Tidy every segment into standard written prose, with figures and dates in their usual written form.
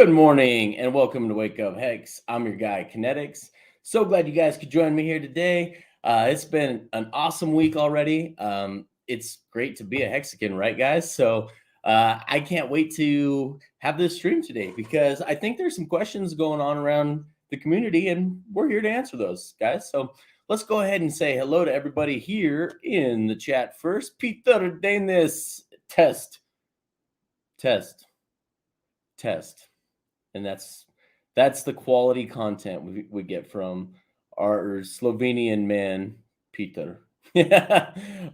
Good morning and welcome to Wake Up Hex. I'm your guy, KNTX. So glad you guys could join me here today. It's been an awesome week already. It's great to be a Hexican, right, guys? So I can't wait to have this stream today because I think there's some questions going on around the community and we're here to answer those, guys. So let's go ahead and say hello to everybody here in the chat first. Peter Danis, test. And that's the quality content we get from our Slovenian man, Peter.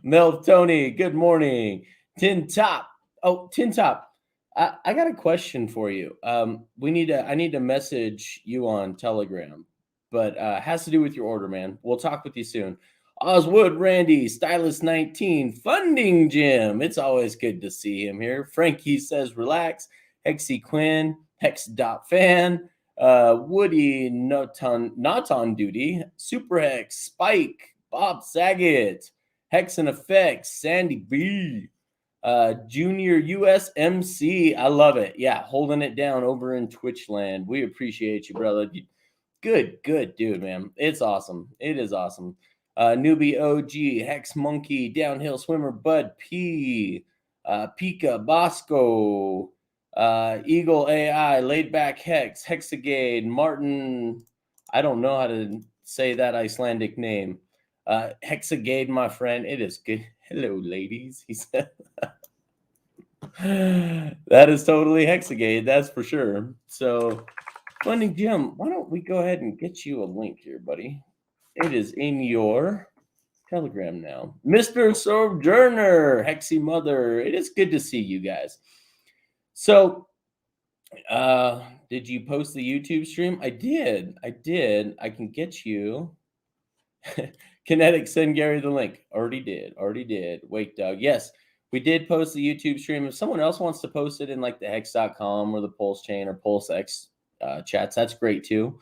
Mel Tony, good morning. Tin Top. Oh, Tin Top. I got a question for you. I need to message you on Telegram, but has to do with your order, man. We'll talk with you soon. Oswood Randy, Stylist 19, Funding Jim. It's always good to see him here. Frankie says relax. Hexy Quinn, Hex.fan, Woody not on duty, Super Hex, Spike, Bob Saget, Hex and Effects, Sandy B, Junior USMC. I love it. Yeah, holding it down over in Twitch land. We appreciate you, brother. Good dude, man. It's awesome. It is awesome. Newbie OG, Hex Monkey, Downhill Swimmer, Bud P, Pika Bosco, Eagle AI, Laid Back Hex, Hexagade, Martin. I don't know how to say that Icelandic name. Hexagade, my friend. It is good. Hello, ladies. He said. That is totally Hexagade. That's for sure. So, Funding Jim, why don't we go ahead and get you a link here, buddy? It is in your Telegram now. Mr. Sojourner, Hexy Mother. It is good to see you guys. So, did you post the YouTube stream? I did. I can get you. KNTX, send Gary the link. Already did. Wake Doug. Yes, we did post the YouTube stream. If someone else wants to post it in like the hex.com or the Pulse chain or Pulsex chats, that's great too.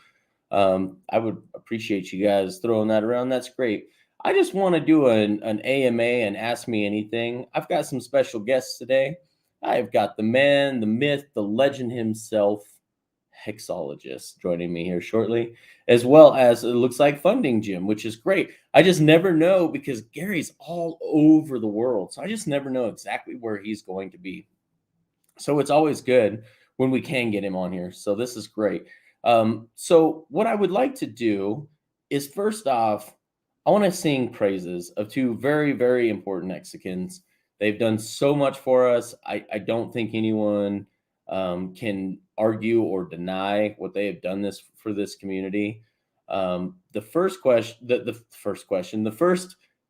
I would appreciate you guys throwing that around. That's great. I just want to do an AMA and Ask Me Anything. I've got some special guests today. I've got the man, the myth, the legend himself, Hexologist, joining me here shortly, as well as it looks like Funding Jim, which is great. I just never know because Gary's all over the world. So I just never know exactly where he's going to be. So it's always good when we can get him on here. So this is great. So what I would like to do is, first off, I want to sing praises of two very, very important Mexicans. They've done so much for us. I don't think anyone can argue or deny what they have done for this community. The first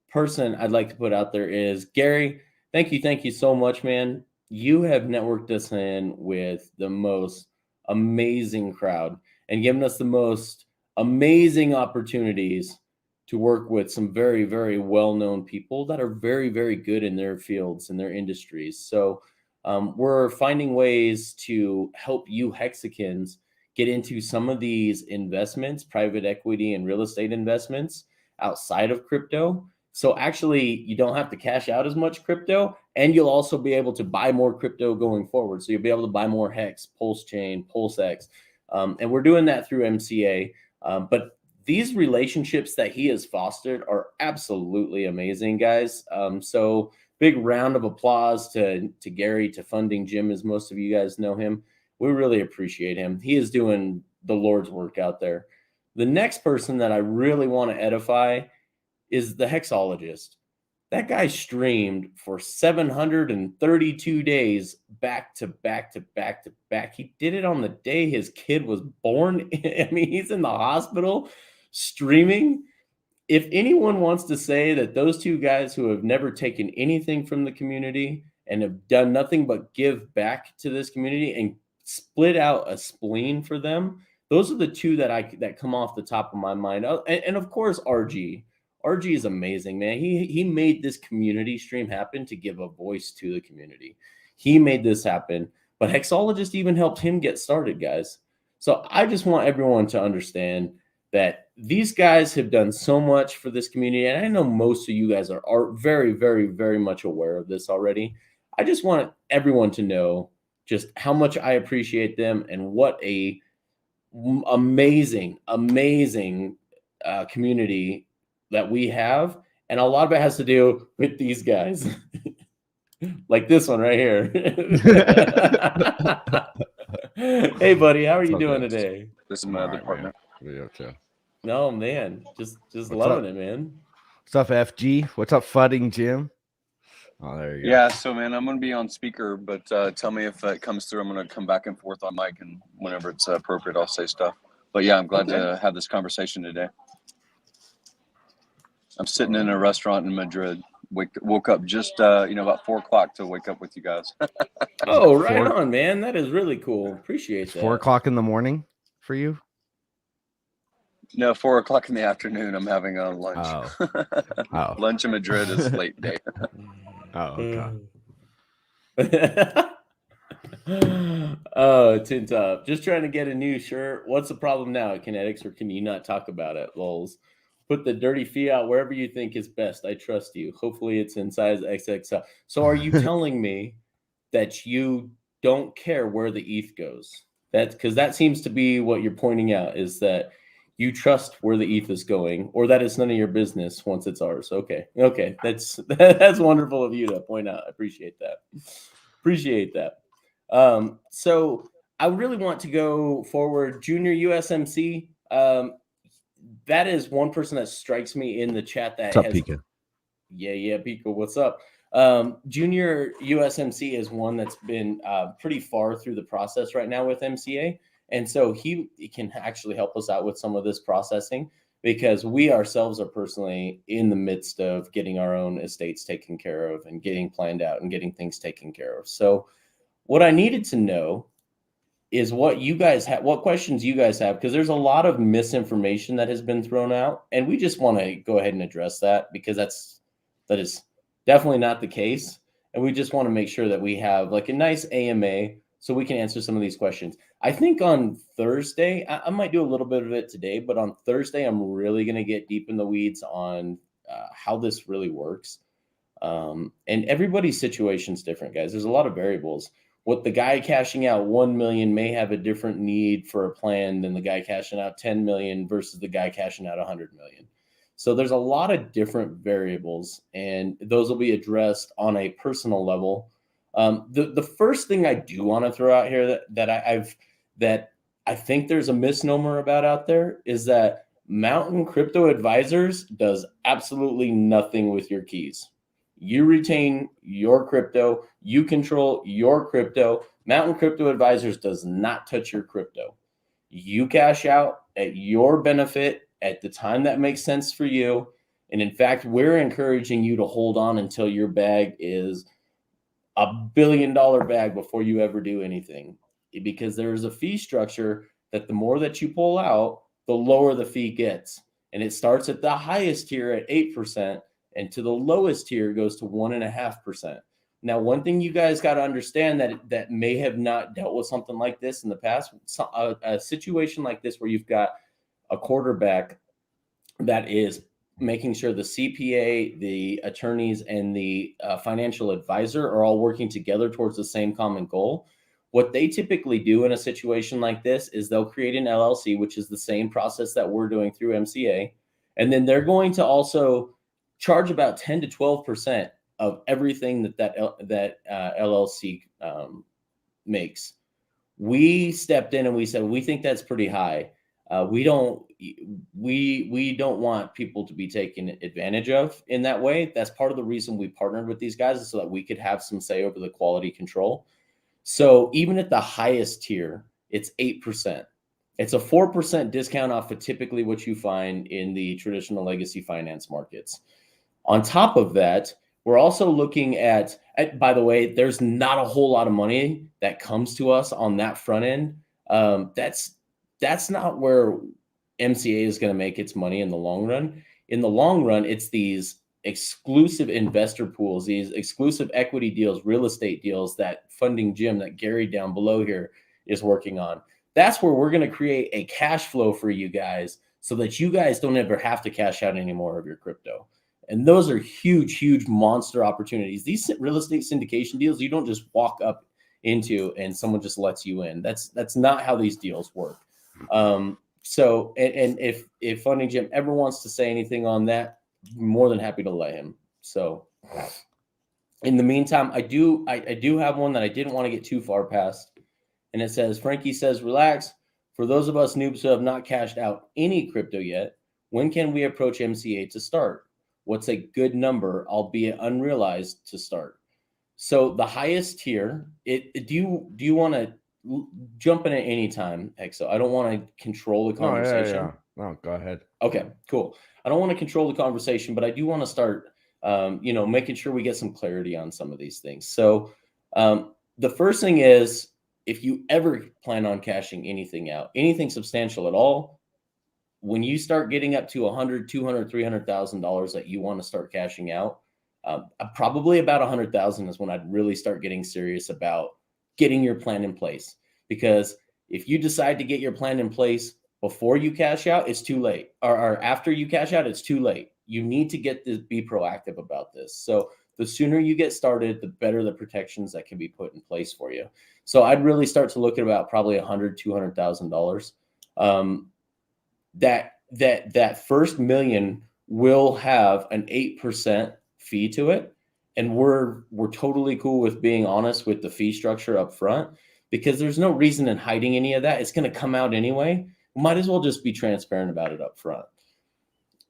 person I'd like to put out there is Gary. Thank you so much, man. You have networked us in with the most amazing crowd and given us the most amazing opportunities to work with some very, very well-known people that are very, very good in their fields and their industries. So we're finding ways to help you Hexicans get into some of these investments, private equity and real estate investments outside of crypto. So actually, you don't have to cash out as much crypto, and you'll also be able to buy more crypto going forward. So you'll be able to buy more Hex, Pulse Chain, Pulsex, and we're doing that through MCA. But these relationships that he has fostered are absolutely amazing, guys. So big round of applause to Gary, to Funding Jim, as most of you guys know him. We really appreciate him. He is doing the Lord's work out there. The next person that I really want to edify is the Hexologist. That guy streamed for 732 days back to back. He did it on the day his kid was born. I mean, he's in the hospital streaming. If anyone wants to say that those two guys who have never taken anything from the community and have done nothing but give back to this community and split out a spleen for them, those are the two that come off the top of my mind. And of course, RG. RG is amazing, man. He made this community stream happen to give a voice to the community. He made this happen, but Hexologist even helped him get started, guys. So I just want everyone to understand that these guys have done so much for this community, and I know most of you guys are very, very, very much aware of this already. I just want everyone to know just how much I appreciate them and what a amazing community that we have. And a lot of it has to do with these guys. Like this one right here. Hey buddy, how are you doing today? This is my other partner. No man, just What's loving up? it, man. What's up, FG? What's up, Fudding Jim? Oh, there you go. Yeah, so man, I'm gonna be on speaker, but tell me if it comes through. I'm gonna come back and forth on mic, and whenever it's appropriate, I'll say stuff. But yeah, I'm glad to have this conversation today. I'm sitting in a restaurant in Madrid. Woke up just about 4 o'clock to wake up with you guys. Oh, right on, man. That is really cool. Appreciate that. 4 o'clock in the morning for you? No, 4 o'clock in the afternoon. I'm having a lunch. Oh. Lunch in Madrid is late day. Oh, okay. Oh, tin top. Just trying to get a new shirt. What's the problem now at KNTX, or can you not talk about it? Lols. Put the dirty fee out wherever you think is best. I trust you. Hopefully it's in size XXL. So are you telling me that you don't care where the ETH goes? That's because that seems to be what you're pointing out, is that you trust where the ETH is going, or that it's none of your business once it's ours. Okay. That's wonderful of you to point out. I appreciate that. So I really want to go forward. Junior USMC. That is one person that strikes me in the chat that what's up, Pika? Yeah, Pika, what's up? Junior USMC is one that's been pretty far through the process right now with MCA. And so he can actually help us out with some of this processing, because we ourselves are personally in the midst of getting our own estates taken care of and getting planned out and getting things taken care of. So what I needed to know is what you guys have, what questions you guys have, because there's a lot of misinformation that has been thrown out, and we just want to go ahead and address that, because that is definitely not the case. And we just want to make sure that we have like a nice AMA so we can answer some of these questions. I think on Thursday, I might do a little bit of it today, but on Thursday, I'm really going to get deep in the weeds on how this really works. And everybody's situation is different, guys. There's a lot of variables. What the guy cashing out 1 million may have a different need for a plan than the guy cashing out 10 million versus the guy cashing out 100 million. So there's a lot of different variables, and those will be addressed on a personal level. The first thing I do want to throw out here that I think there's a misnomer about out there is that Mountain Crypto Advisors does absolutely nothing with your keys. You retain your crypto. You control your crypto. Mountain Crypto Advisors does not touch your crypto. You cash out at your benefit at the time that makes sense for you. And in fact, we're encouraging you to hold on until your bag is $1 billion bag before you ever do anything, because there's a fee structure that the more that you pull out, the lower the fee gets. And it starts at the highest tier at 8%. And to the lowest tier goes to 1.5%. Now, one thing you guys got to understand that may have not dealt with something like this in the past, a situation like this where you've got a quarterback that is making sure the CPA, the attorneys, and the financial advisor are all working together towards the same common goal. What they typically do in a situation like this is they'll create an LLC, which is the same process that we're doing through MCA. And then they're going to also charge about 10 to 12% of everything that LLC makes. We stepped in and we said, we think that's pretty high. We don't want people to be taken advantage of in that way. That's part of the reason we partnered with these guys, is so that we could have some say over the quality control. So even at the highest tier, it's 8%. It's a 4% discount off of typically what you find in the traditional legacy finance markets. On top of that, we're also looking at, by the way, there's not a whole lot of money that comes to us on that front end. That's not where MCA is going to make its money in the long run. In the long run, it's these exclusive investor pools, these exclusive equity deals, real estate deals that Funding Jim, that Gary down below here is working on. That's where we're going to create a cash flow for you guys so that you guys don't ever have to cash out any more of your crypto. And those are huge, huge monster opportunities. These real estate syndication deals, you don't just walk up into, and someone just lets you in. That's not how these deals work. So, and if Funding Jim ever wants to say anything on that, more than happy to let him. So, in the meantime, I do have one that I didn't want to get too far past, and it says, Frankie says, relax. For those of us noobs who have not cashed out any crypto yet, when can we approach MCA to start? What's a good number, albeit unrealized, to start? So the highest tier, do you want to jump in at any time, Exo? I don't want to control the conversation. Oh, yeah. No, go ahead. Okay, cool. I don't want to control the conversation, but I do want to start, making sure we get some clarity on some of these things. So the first thing is, if you ever plan on cashing anything out, anything substantial at all, when you start getting up to $100,000, $200,000, $300,000 that you want to start cashing out, probably about 100,000 is when I'd really start getting serious about getting your plan in place. Because if you decide to get your plan in place before you cash out, it's too late. Or after you cash out, it's too late. You need to be proactive about this. So the sooner you get started, the better the protections that can be put in place for you. So I'd really start to look at about probably $100,000, $200,000. That first million will have an 8% fee to it, and we're totally cool with being honest with the fee structure up front, because there's no reason in hiding any of that. It's going to come out anyway. Might as well just be transparent about it up front.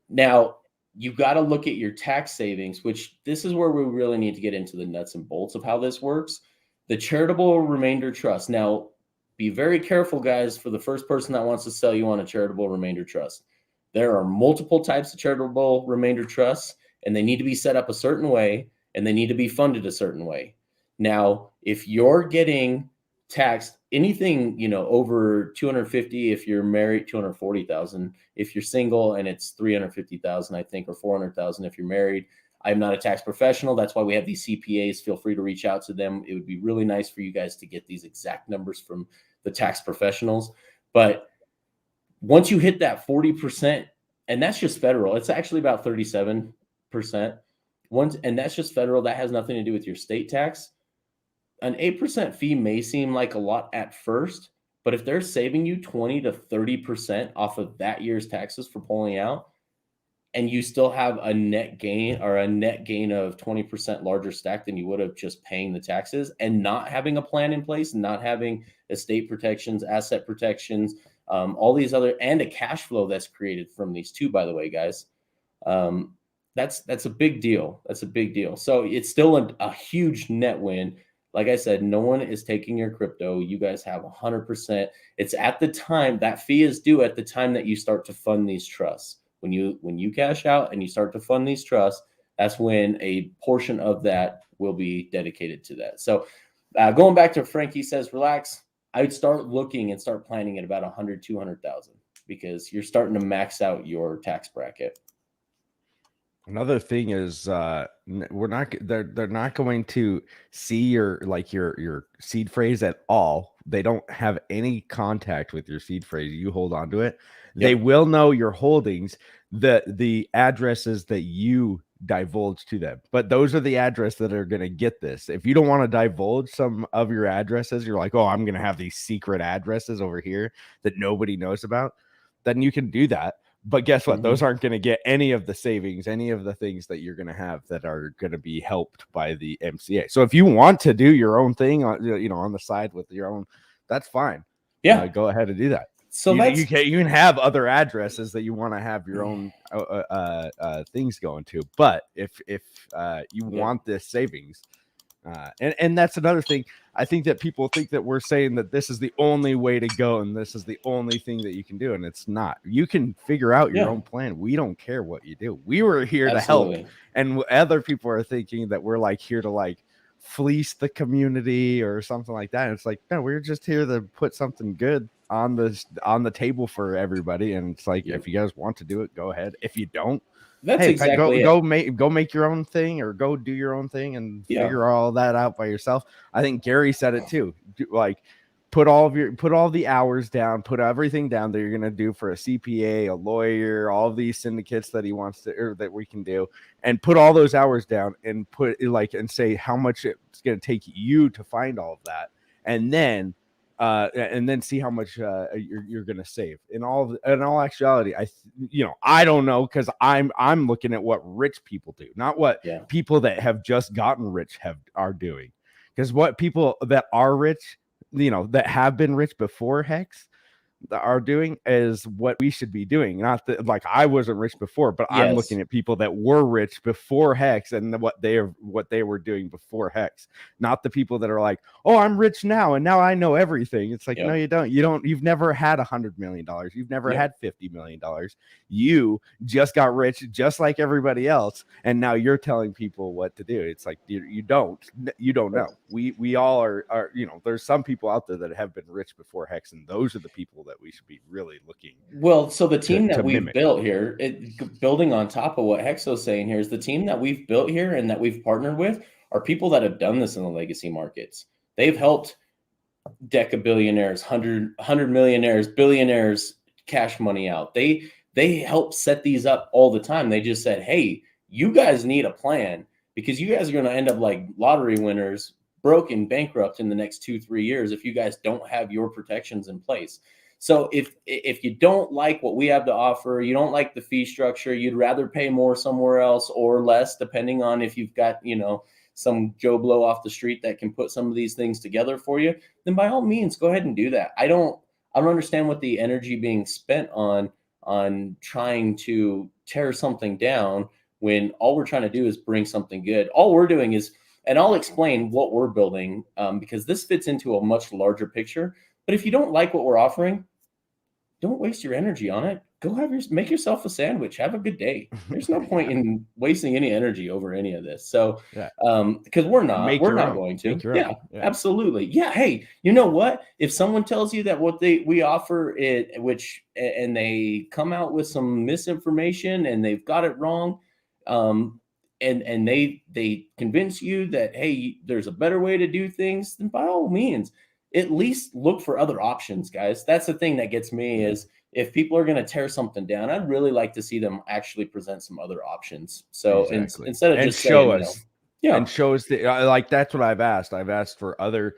Now, you've got to look at your tax savings, which this is where we really need to get into the nuts and bolts of how this works. The charitable remainder trust. Now, be very careful, guys, for the first person that wants to sell you on a charitable remainder trust. There are multiple types of charitable remainder trusts, and they need to be set up a certain way, and they need to be funded a certain way. Now, if you're getting taxed anything, over 250, if you're married, 240,000, if you're single, and it's 350,000, I think, or 400,000 if you're married. I'm not a tax professional. That's why we have these CPAs. Feel free to reach out to them. It would be really nice for you guys to get these exact numbers from the tax professionals. But once you hit that 40%, and that's just federal, it's actually about 37%. And that's just federal. That has nothing to do with your state tax. An 8% fee may seem like a lot at first, but if they're saving you 20 to 30% off of that year's taxes for pulling out, and you still have a net gain of 20% larger stack than you would have just paying the taxes and not having a plan in place, not having estate protections, asset protections, all these other, and a cash flow that's created from these too, by the way, guys. That's a big deal. That's a big deal. So it's still a huge net win. Like I said, no one is taking your crypto. You guys have 100%. It's at the time that fee is due at the time that you start to fund these trusts. When you cash out and you start to fund these trusts, that's when a portion of that will be dedicated to that. So going back to Frankie says, relax. I would start looking and start planning at about 100, 200,000, because you're starting to max out your tax bracket. Another thing is they're not going to see your seed phrase at all. They don't have any contact with your seed phrase. You hold on to it. Yep. They will know your holdings, the addresses that you divulge to them. But those are the addresses that are going to get this. If you don't want to divulge some of your addresses, you're like, oh, I'm going to have these secret addresses over here that nobody knows about, then you can do that. But guess what? Mm-hmm. Those aren't going to get any of the savings, any of the things that you're going to have that are going to be helped by the MCA. So if you want to do your own thing on the side with your own, that's fine. Yeah, go ahead and do that. So you can have other addresses that you want to have your own things going to. But if you want this savings, and that's another thing. I think that people think that we're saying that this is the only way to go and this is the only thing that you can do, and it's not. You can figure out your own plan. We don't care what you do. We were here to help, and other people are thinking that we're like here to like fleece the community or something like that. And it's like, no, we're just here to put something good on the table for everybody. And it's like, if you guys want to do it, go ahead. If you don't, that's exactly go make your own thing, or go do your own thing and figure all that out by yourself. I think Gary said it too. Like, put all the hours down, put everything down that you're going to do for a CPA, a lawyer, all of these syndicates that he wants to, or that we can do, and put all those hours down and and say how much it's going to take you to find all of that. and then see how much you're going to save. In all actuality, I don't know, because I'm looking at what rich people do, not what people that have just gotten rich are doing. Because what people that are rich, that have been rich before Hex are doing is what we should be doing. Not that, like, I wasn't rich before, but I'm looking at people that were rich before Hex and what they were doing before Hex. Not the people that are like, oh, I'm rich now and now I know everything. It's like, no, you don't. You've never had $100 million. You've never had $50 million. You just got rich just like everybody else, and now you're telling people what to do. It's like, you don't know. We all are, there's some people out there that have been rich before Hex, and those are the people that we should be really looking. Well, so the team that we've mimic. built here, building on top of what Hexo's saying here, is the team that we've built here and that we've partnered with are people that have done this in the legacy markets. They've helped deca billionaires, 100 millionaires, billionaires cash money out. They help set these up all the time. They just said, hey, you guys need a plan, because you guys are going to end up like lottery winners, broke and bankrupt in the next 2-3 years if you guys don't have your protections in place. So if you don't like what we have to offer, you don't like the fee structure, you'd rather pay more somewhere else or less, depending on if you've got, some Joe Blow off the street that can put some of these things together for you, then by all means, go ahead and do that. I don't understand what the energy being spent on trying to tear something down when all we're trying to do is bring something good. All we're doing is, and I'll explain what we're building, because this fits into a much larger picture. But if you don't like what we're offering, don't waste your energy on it. Go make yourself a sandwich. Have a good day. There's no point in wasting any energy over any of this. So, because we're not going to. Yeah, absolutely. Yeah. Hey, you know what? If someone tells you that what we offer and they come out with some misinformation and they've got it wrong, and they convince you that, hey, there's a better way to do things, then by all means, at least look for other options, guys. That's the thing that gets me is, if people are going to tear something down, I'd really like to see them actually present some other options. So instead of just show us, and show us like, that's what I've asked. I've asked for other,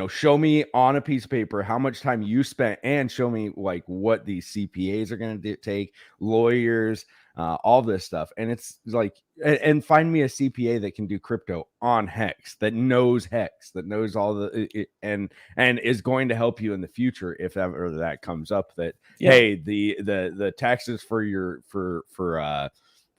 show me on a piece of paper how much time you spent, and show me like what these CPAs are going to take, lawyers, all this stuff. And it's like, and find me a CPA that can do crypto on Hex, that knows Hex, that knows all and is going to help you in the future if ever that comes up. That hey, the taxes for your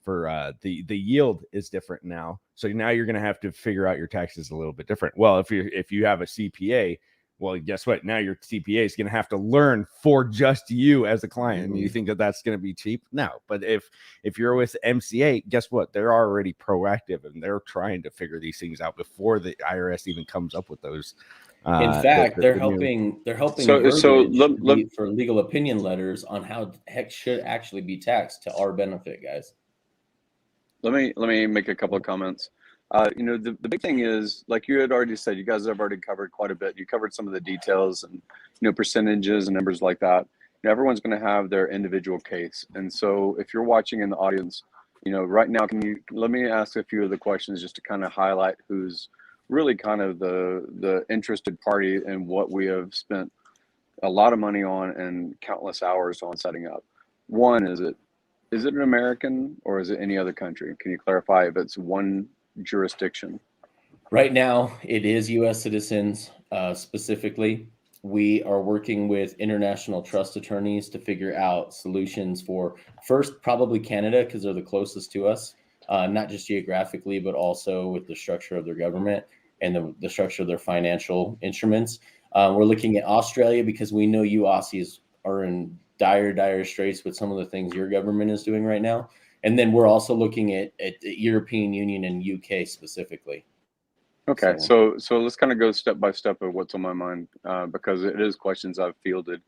the yield is different now, so now you're going to have to figure out your taxes a little bit different. Well, if you have a CPA, well, guess what? Now your CPA is going to have to learn for just you as a client. You think that that's going to be cheap? No. But if you're with MCA, guess what? They're already proactive and they're trying to figure these things out before the IRS even comes up with those. In fact, they're helping. They're helping for legal opinion letters on how Hex should actually be taxed to our benefit, guys. Let me make a couple of comments. The big thing is, like you had already said, you guys have already covered quite a bit. You covered some of the details and, percentages and numbers like that. Everyone's going to have their individual case. And so if you're watching in the audience, right now, let me ask a few of the questions just to kind of highlight who's really kind of the interested party and what we have spent a lot of money on and countless hours on setting up. One, is it an American or is it any other country? Can you clarify if it's one jurisdiction? Right now, it is U.S. citizens. Specifically, we are working with international trust attorneys to figure out solutions for, first, probably Canada, because they're the closest to us, not just geographically, but also with the structure of their government and the structure of their financial instruments. We're looking at Australia because we know you Aussies are in dire straits with some of the things your government is doing right now. And then we're also looking at the European Union and UK specifically. Okay, so let's kind of go step by step of what's on my mind, because it is questions I've fielded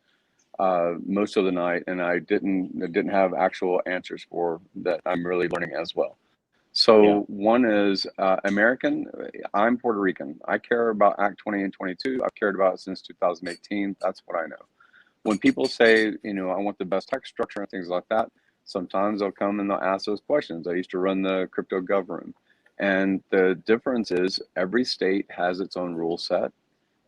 most of the night, and I didn't have actual answers for that. I'm really learning as well. So one is American. I'm Puerto Rican. I care about Act 20 and 22. I've cared about it since 2018. That's what I know. When people say, I want the best tax structure and things like that, sometimes they'll come and they'll ask those questions. I used to run the crypto gov room. And the difference is every state has its own rule set.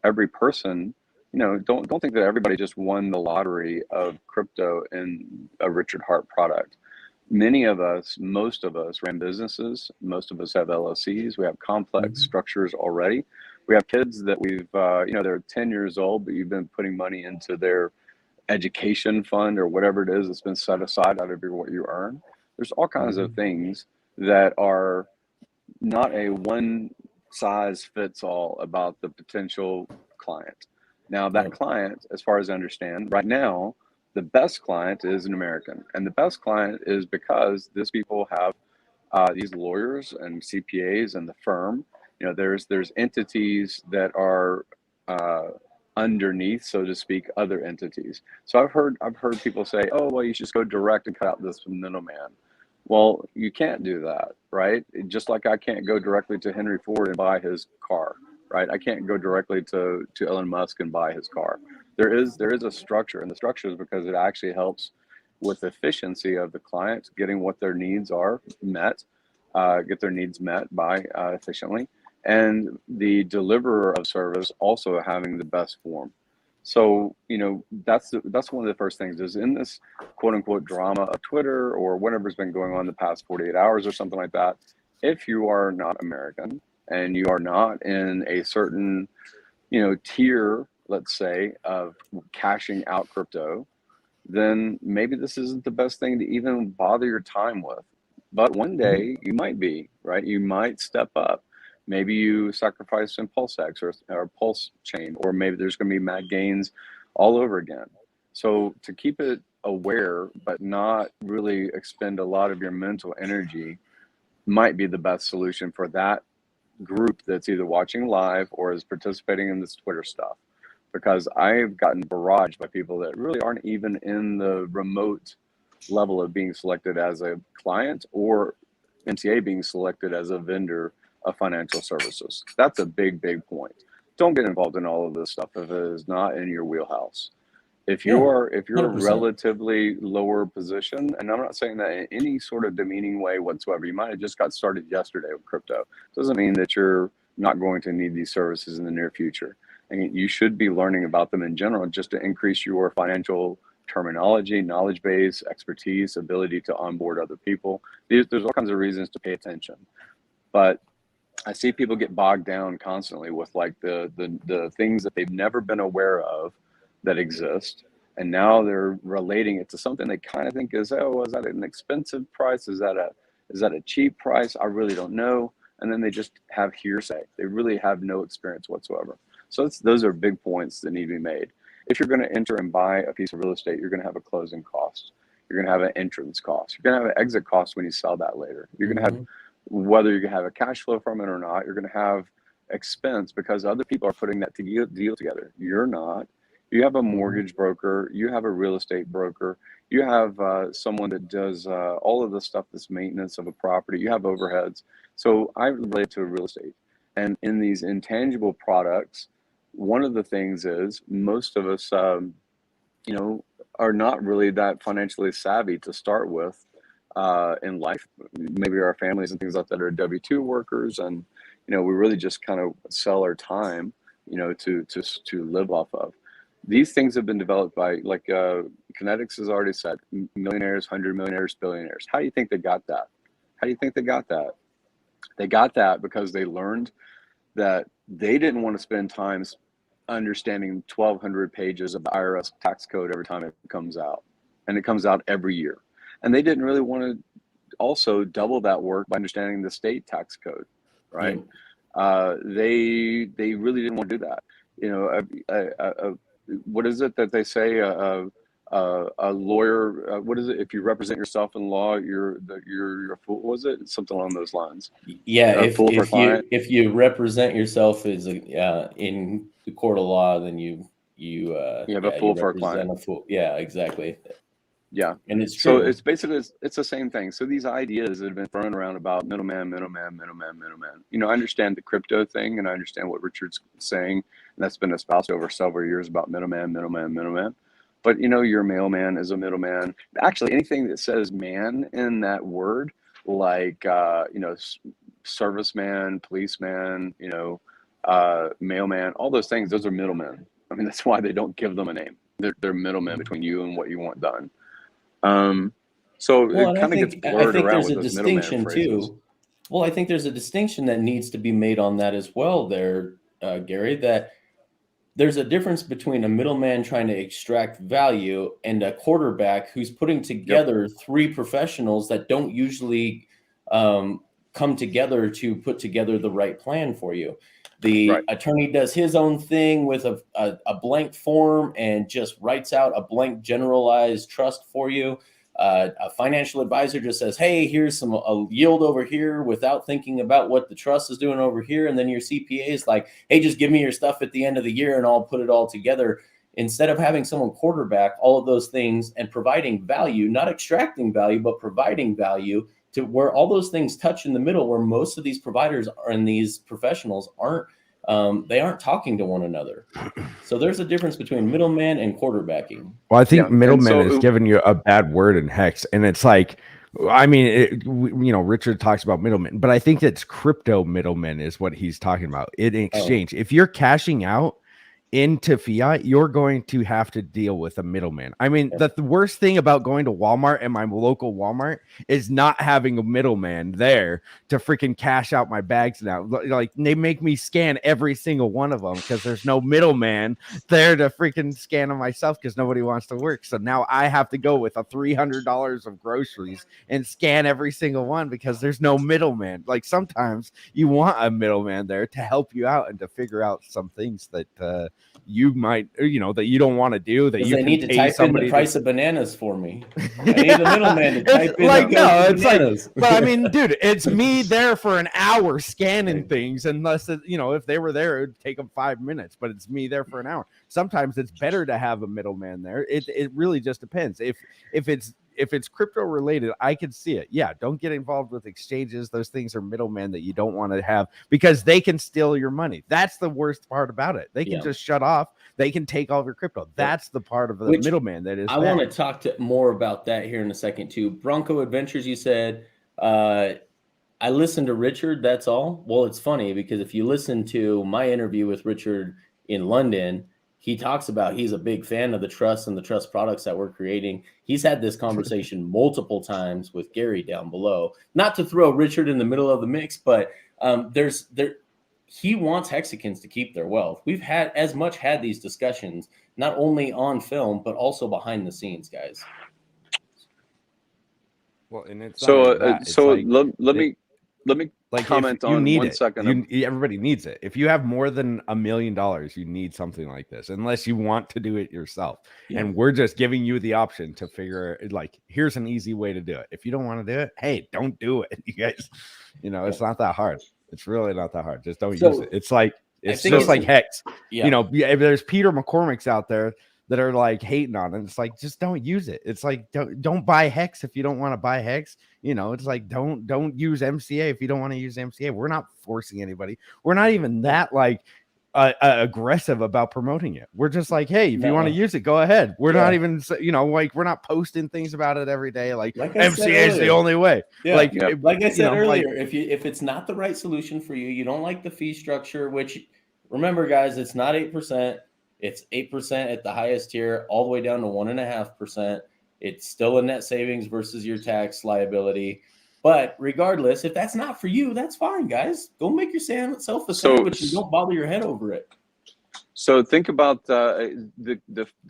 every person, don't think that everybody just won the lottery of crypto in a Richard Hart product. Many of us, most of us ran businesses. Most of us have LLCs. We have complex structures already. We have kids that we've, they're 10 years old, but you've been putting money into their education fund or whatever it is that's been set aside out of what you earn. There's all kinds of things that are not a one size fits all about the potential client. Now that client, as far as I understand, right now, the best client is an American. And the best client is because these people have these lawyers and CPAs and the firm. There's entities that are underneath, so to speak, other entities. So I've heard people say, oh, well, you should just go direct and cut out this middleman. Well, you can't do that, right? Just like I can't go directly to Henry Ford and buy his car, right? I can't go directly to Elon Musk and buy his car. There is a structure, and the structure is because it actually helps with efficiency of the client getting what their needs are met, get their needs met by efficiently, and the deliverer of service also having the best form. So, that's one of the first things is in this quote unquote drama of Twitter or whatever's been going on the past 48 hours or something like that. If you are not American and you are not in a certain, tier, let's say, of cashing out crypto, then maybe this isn't the best thing to even bother your time with. But one day you might be, right? You might step up. Maybe you sacrifice some Pulsex or Pulse chain, or maybe there's going to be mad gains all over again. So to keep it aware, but not really expend a lot of your mental energy might be the best solution for that group that's either watching live or is participating in this Twitter stuff. Because I've gotten barraged by people that really aren't even in the remote level of being selected as a client or MTA being selected as a vendor of financial services. That's a big, big point. Don't get involved in all of this stuff if it is not in your wheelhouse. If you're a 100%. relatively lower position, and I'm not saying that in any sort of demeaning way whatsoever, you might have just got started yesterday with crypto. Doesn't mean that you're not going to need these services in the near future. And you should be learning about them in general just to increase your financial terminology, knowledge base, expertise, ability to onboard other people. There's all kinds of reasons to pay attention. But I see people get bogged down constantly with like the things that they've never been aware of that exist. And now they're relating it to something they kind of think is, oh, is that an expensive price? Is that a cheap price? I really don't know. And then they just have hearsay. They really have no experience whatsoever. So those are big points that need to be made. If you're going to enter and buy a piece of real estate, you're going to have a closing cost. You're going to have an entrance cost. You're going to have an exit cost when you sell that later. You're going to have, whether you're going to have a cash flow from it or not, you're going to have expense because other people are putting that deal together. You're not. You have a mortgage broker. You have a real estate broker. You have someone that does all of the stuff that's maintenance of a property. You have overheads. So I relate to real estate. And in these intangible products, one of the things is most of us, are not really that financially savvy to start with in life. Maybe our families and things like that are W-2 workers, and we really just kind of sell our time, to live off of. These things have been developed by, like KNTX has already said, millionaires, 100 millionaires, billionaires. How do you think they got that? How do you think they got that? They got that because they learned that they didn't want to spend time understanding 1,200 pages of the IRS tax code every time it comes out. And it comes out every year. And they didn't really want to also double that work by understanding the state tax code, right? They really didn't want to do that. What is it that they say? A lawyer, what is it? If you represent yourself in law, you're a fool. Was it something along those lines? Yeah, if you represent yourself as in the court of law, then you have a fool for a client. A fool. Yeah, exactly. Yeah, and it's true. So it's basically it's the same thing. So these ideas that have been thrown around about middleman. I understand the crypto thing, and I understand what Richard's saying, and that's been espoused over several years about middleman. But your mailman is a middleman. Actually, anything that says man in that word, like serviceman, policeman, mailman, all those things, those are middlemen. I mean, that's why they don't give them a name. They're middlemen between you and what you want done. So Well, it and kind of gets I blurred think around there's with a those middleman distinction phrases. too. Well, I think there's a distinction that needs to be made on that as well there, Gary, that there's a difference between a middleman trying to extract value and a quarterback who's putting together three professionals that don't usually come together to put together the right plan for you. The attorney does his own thing with a blank form and just writes out a blank generalized trust for you. A financial advisor just says, hey, here's a yield over here without thinking about what the trust is doing over here. And then your CPA is like, hey, just give me your stuff at the end of the year and I'll put it all together. Instead of having someone quarterback all of those things and providing value, not extracting value, but providing value to where all those things touch in the middle, where most of these providers and these professionals aren't talking to one another. So there's a difference between middleman and quarterbacking. Well, I think middleman is giving you a bad word in Hex, and it's like, I mean, Richard talks about middlemen, but I think it's crypto middlemen is what he's talking about in exchange. If you're cashing out into fiat, you're going to have to deal with a middleman. I mean, the worst thing about going to Walmart and my local Walmart is not having a middleman there to freaking cash out my bags now. Like, they make me scan every single one of them because there's no middleman there to freaking scan them myself because nobody wants to work. So now I have to go with a $300 of groceries and scan every single one because there's no middleman. Like, sometimes you want a middleman there to help you out and to figure out some things that you might, that you don't want to do. That you need to type in the price of bananas for me. I need a middleman to type in like, no, it's bananas. Like, but I mean, dude, it's me there for an hour scanning things, unless if they were there, it would take them 5 minutes. But it's me there for an hour. Sometimes it's better to have a middleman there. It really just depends. If it's crypto related, I can see it. Yeah, don't get involved with exchanges. Those things are middlemen that you don't want to have because they can steal your money. That's the worst part about it. They can just shut off. They can take all of your crypto. That's the part of the middleman that is I want to talk more about that here in a second too. Bronco Adventures, you said, I listened to Richard, that's all. Well, it's funny because if you listen to my interview with Richard in London, he talks about he's a big fan of the trust and the trust products that we're creating. He's had this conversation multiple times with Gary down below. Not to throw Richard in the middle of the mix, but he wants Hexicans to keep their wealth. We've had these discussions, not only on film, but also behind the scenes, guys. Well, and it's let me comment on 1 second. Everybody needs it. If you have more than $1 million, you need something like this, unless you want to do it yourself. Yeah. And we're just giving you the option to figure it. Like, here's an easy way to do it. If you don't want to do it, hey, don't do it. You guys, it's not that hard. It's really not that hard. Just don't use it. It's just like Hex. Yeah. If there's Peter McCormick's out there that are like hating on it, it's like, just don't use it. It's like, don't buy Hex if you don't want to buy Hex. It's like, don't use MCA if you don't want to use MCA. We're not forcing anybody. We're not even that aggressive about promoting it. We're just like, hey, if you want to use it, go ahead. We're not even, we're not posting things about it every day. Like MCA is the only way. Yeah. Like I said earlier, if it's not the right solution for you, you don't like the fee structure, which, remember guys, it's not 8%. It's 8% at the highest tier, all the way down to 1.5%. It's still a net savings versus your tax liability. But regardless, if that's not for you, that's fine, guys. Go make yourself a sandwich and don't bother your head over it. So think about the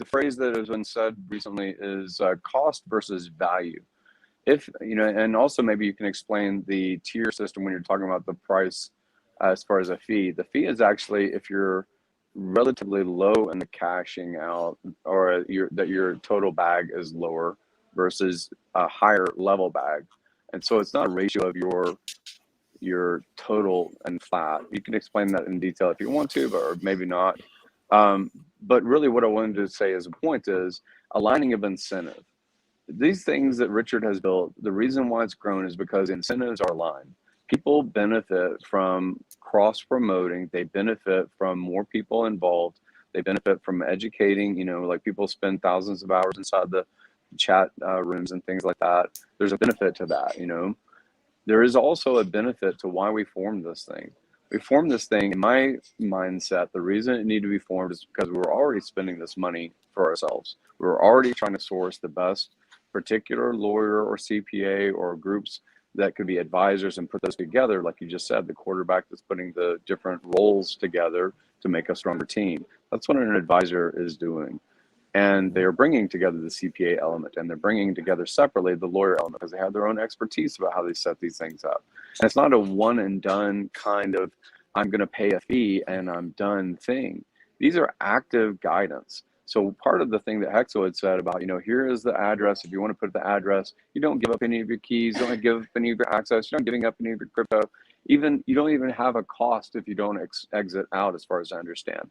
phrase that has been said recently is cost versus value. And also maybe you can explain the tier system when you're talking about the price as far as a fee. The fee is actually if you're relatively low in the cashing out, or your total bag is lower versus a higher level bag, and so it's not a ratio of your total and flat. You can explain that in detail if you want to, or maybe not. But really, what I wanted to say as a point is aligning of incentive. These things that Richard has built, the reason why it's grown is because incentives are aligned. People benefit from cross-promoting. They benefit from more people involved. They benefit from educating, like people spend thousands of hours inside the chat rooms and things like that. There's a benefit to that, There is also a benefit to why we formed this thing. we formed this thing. In my mindset, the reason it needed to be formed is because we were already spending this money for ourselves. We were already trying to source the best particular lawyer or CPA or groups that could be advisors and put those together. Like you just said, the quarterback that's putting the different roles together to make a stronger team. That's what an advisor is doing. And they are bringing together the CPA element, and they're bringing together separately the lawyer element because they have their own expertise about how they set these things up. And it's not a one and done kind of, I'm going to pay a fee and I'm done thing. These are active guidance. So part of the thing that Hexo had said about, here is the address. If you want to put the address, you don't give up any of your keys, you don't give up any of your access, you're not giving up any of your crypto. Even you don't even have a cost if you don't exit out, as far as I understand.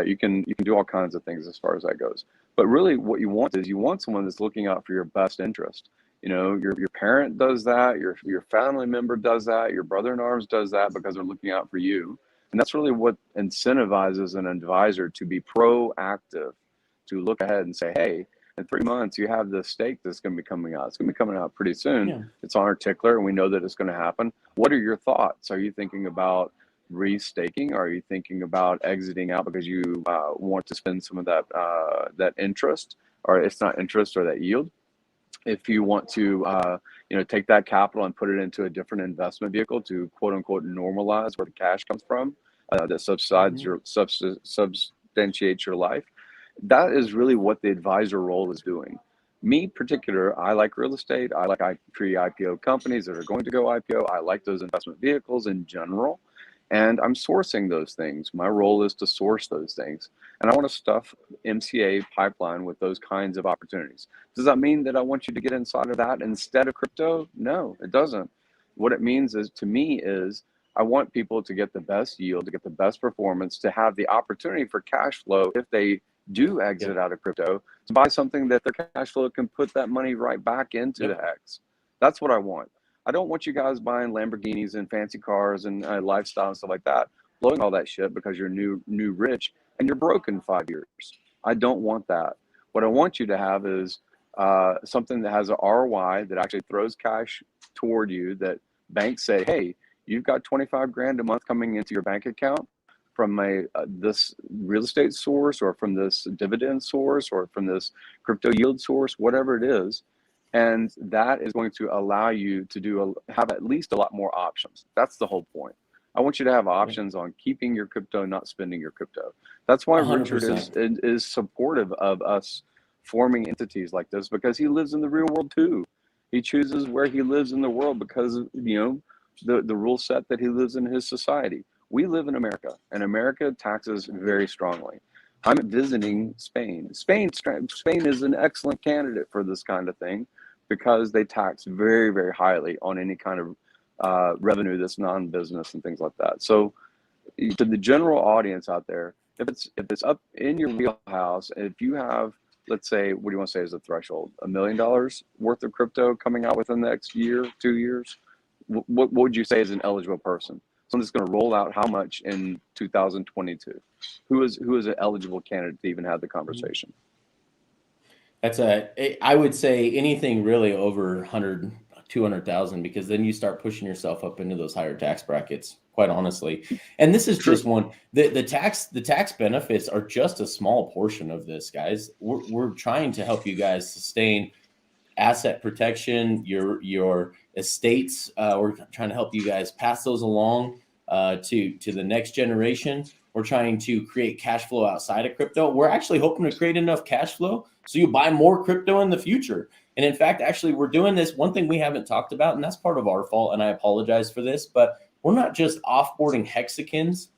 You can do all kinds of things as far as that goes. But really what you want is you want someone that's looking out for your best interest. Your parent does that, your family member does that, your brother in arms does that because they're looking out for you. And that's really what incentivizes an advisor to be proactive, to look ahead and say, hey, in 3 months, you have this stake that's going to be coming out. It's going to be coming out pretty soon. Yeah. It's on our tickler, and we know that it's going to happen. What are your thoughts? Are you thinking about restaking? Are you thinking about exiting out because you want to spend some of that interest, or it's not interest, or that yield? If you want to, take that capital and put it into a different investment vehicle to quote unquote normalize where the cash comes from, that substantiates your life. That is really what the advisor role is doing. Me particular, I like real estate. I like pre-IPO companies that are going to go IPO. I like those investment vehicles in general. And I'm sourcing those things. My role is to source those things. And I want to stuff MCA pipeline with those kinds of opportunities. Does that mean that I want you to get inside of that instead of crypto? No, it doesn't. What it means is, to me, is I want people to get the best yield, to get the best performance, to have the opportunity for cash flow if they do exit out of crypto, to buy something that their cash flow can put that money right back into the Hex. That's what I want. I don't want you guys buying Lamborghinis and fancy cars and lifestyle and stuff like that, blowing all that shit because you're new rich and you're broke in 5 years. I don't want that. What I want you to have is something that has an ROI that actually throws cash toward you, that banks say, hey, you've got 25 grand a month coming into your bank account from this real estate source, or from this dividend source, or from this crypto yield source, whatever it is. And that is going to allow you to have at least a lot more options. That's the whole point. I want you to have options on keeping your crypto, not spending your crypto. That's why 100%. Richard is supportive of us forming entities like this, because he lives in the real world too. He chooses where he lives in the world because of, the rule set that he lives in his society. We live in America, and America taxes very strongly. I'm visiting Spain. Spain is an excellent candidate for this kind of thing because they tax very, very highly on any kind of revenue that's non-business and things like that. So to the general audience out there, if it's up in your wheelhouse, if you have, let's say, what do you want to say is the threshold? $1 million worth of crypto coming out within the next year, 2 years? What would you say is an eligible person? Someone that's going to roll out how much in 2022? Who is an eligible candidate to even have the conversation? I would say anything really over 100, 200,000, because then you start pushing yourself up into those higher tax brackets, quite honestly. And this is just one. The tax benefits are just a small portion of this, guys. We're trying to help you guys sustain asset protection, your estates. We're trying to help you guys pass those along to the next generation. We're trying to create cash flow outside of crypto. We're actually hoping to create enough cash flow so you buy more crypto in the future. And in fact, actually, we're doing this. One thing we haven't talked about, and that's part of our fault, and I apologize for this, but we're not just offboarding hexagons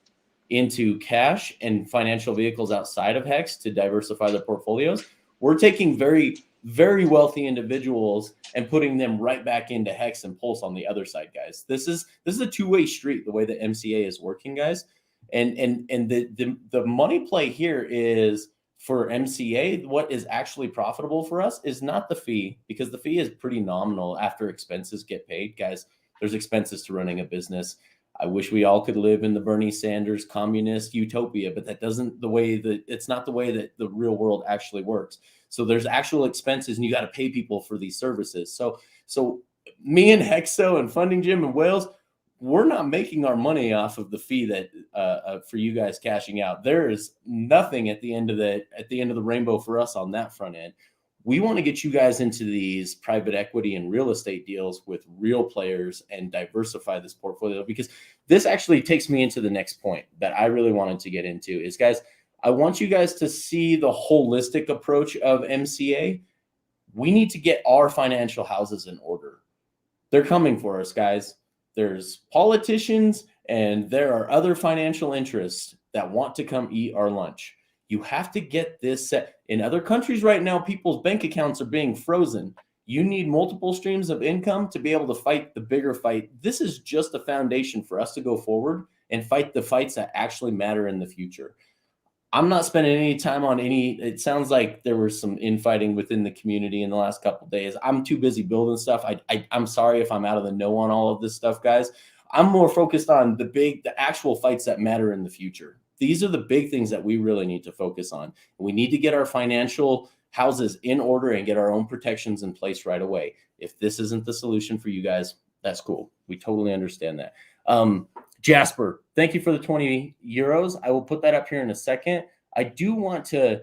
into cash and financial vehicles outside of Hex to diversify their portfolios. We're taking very, very wealthy individuals and putting them right back into Hex and Pulse on the other side, guys. This is a two-way street, the way that MCA is working, guys. And the money play here is, for MCA, what is actually profitable for us is not the fee, because the fee is pretty nominal after expenses get paid. Guys, there's expenses to running a business. I wish we all could live in the Bernie Sanders communist utopia, but it's not the way that the real world actually works. So there's actual expenses, and you got to pay people for these services. So me and Hexo and Funding Jim and Wales, we're not making our money off of the fee that for you guys cashing out. There is nothing at the end of the rainbow for us on that front end. We want to get you guys into these private equity and real estate deals with real players and diversify this portfolio, because this actually takes me into the next point that I really wanted to get into is, guys, I want you guys to see the holistic approach of MCA. We need to get our financial houses in order. They're coming for us, guys. There's politicians and there are other financial interests that want to come eat our lunch. You have to get this set. In other countries right now, people's bank accounts are being frozen. You need multiple streams of income to be able to fight the bigger fight. This is just a foundation for us to go forward and fight the fights that actually matter in the future. I'm not spending any time on it sounds like there was some infighting within the community in the last couple of days. I'm too busy building stuff. I'm sorry if I'm out of the know on all of this stuff, guys. I'm more focused on the actual fights that matter in the future. These are the big things that we really need to focus on. We need to get our financial houses in order and get our own protections in place right away. If this isn't the solution for you guys, that's cool. We totally understand that. Jasper, thank you for the 20 euros. I will put that up here in a second. I do want to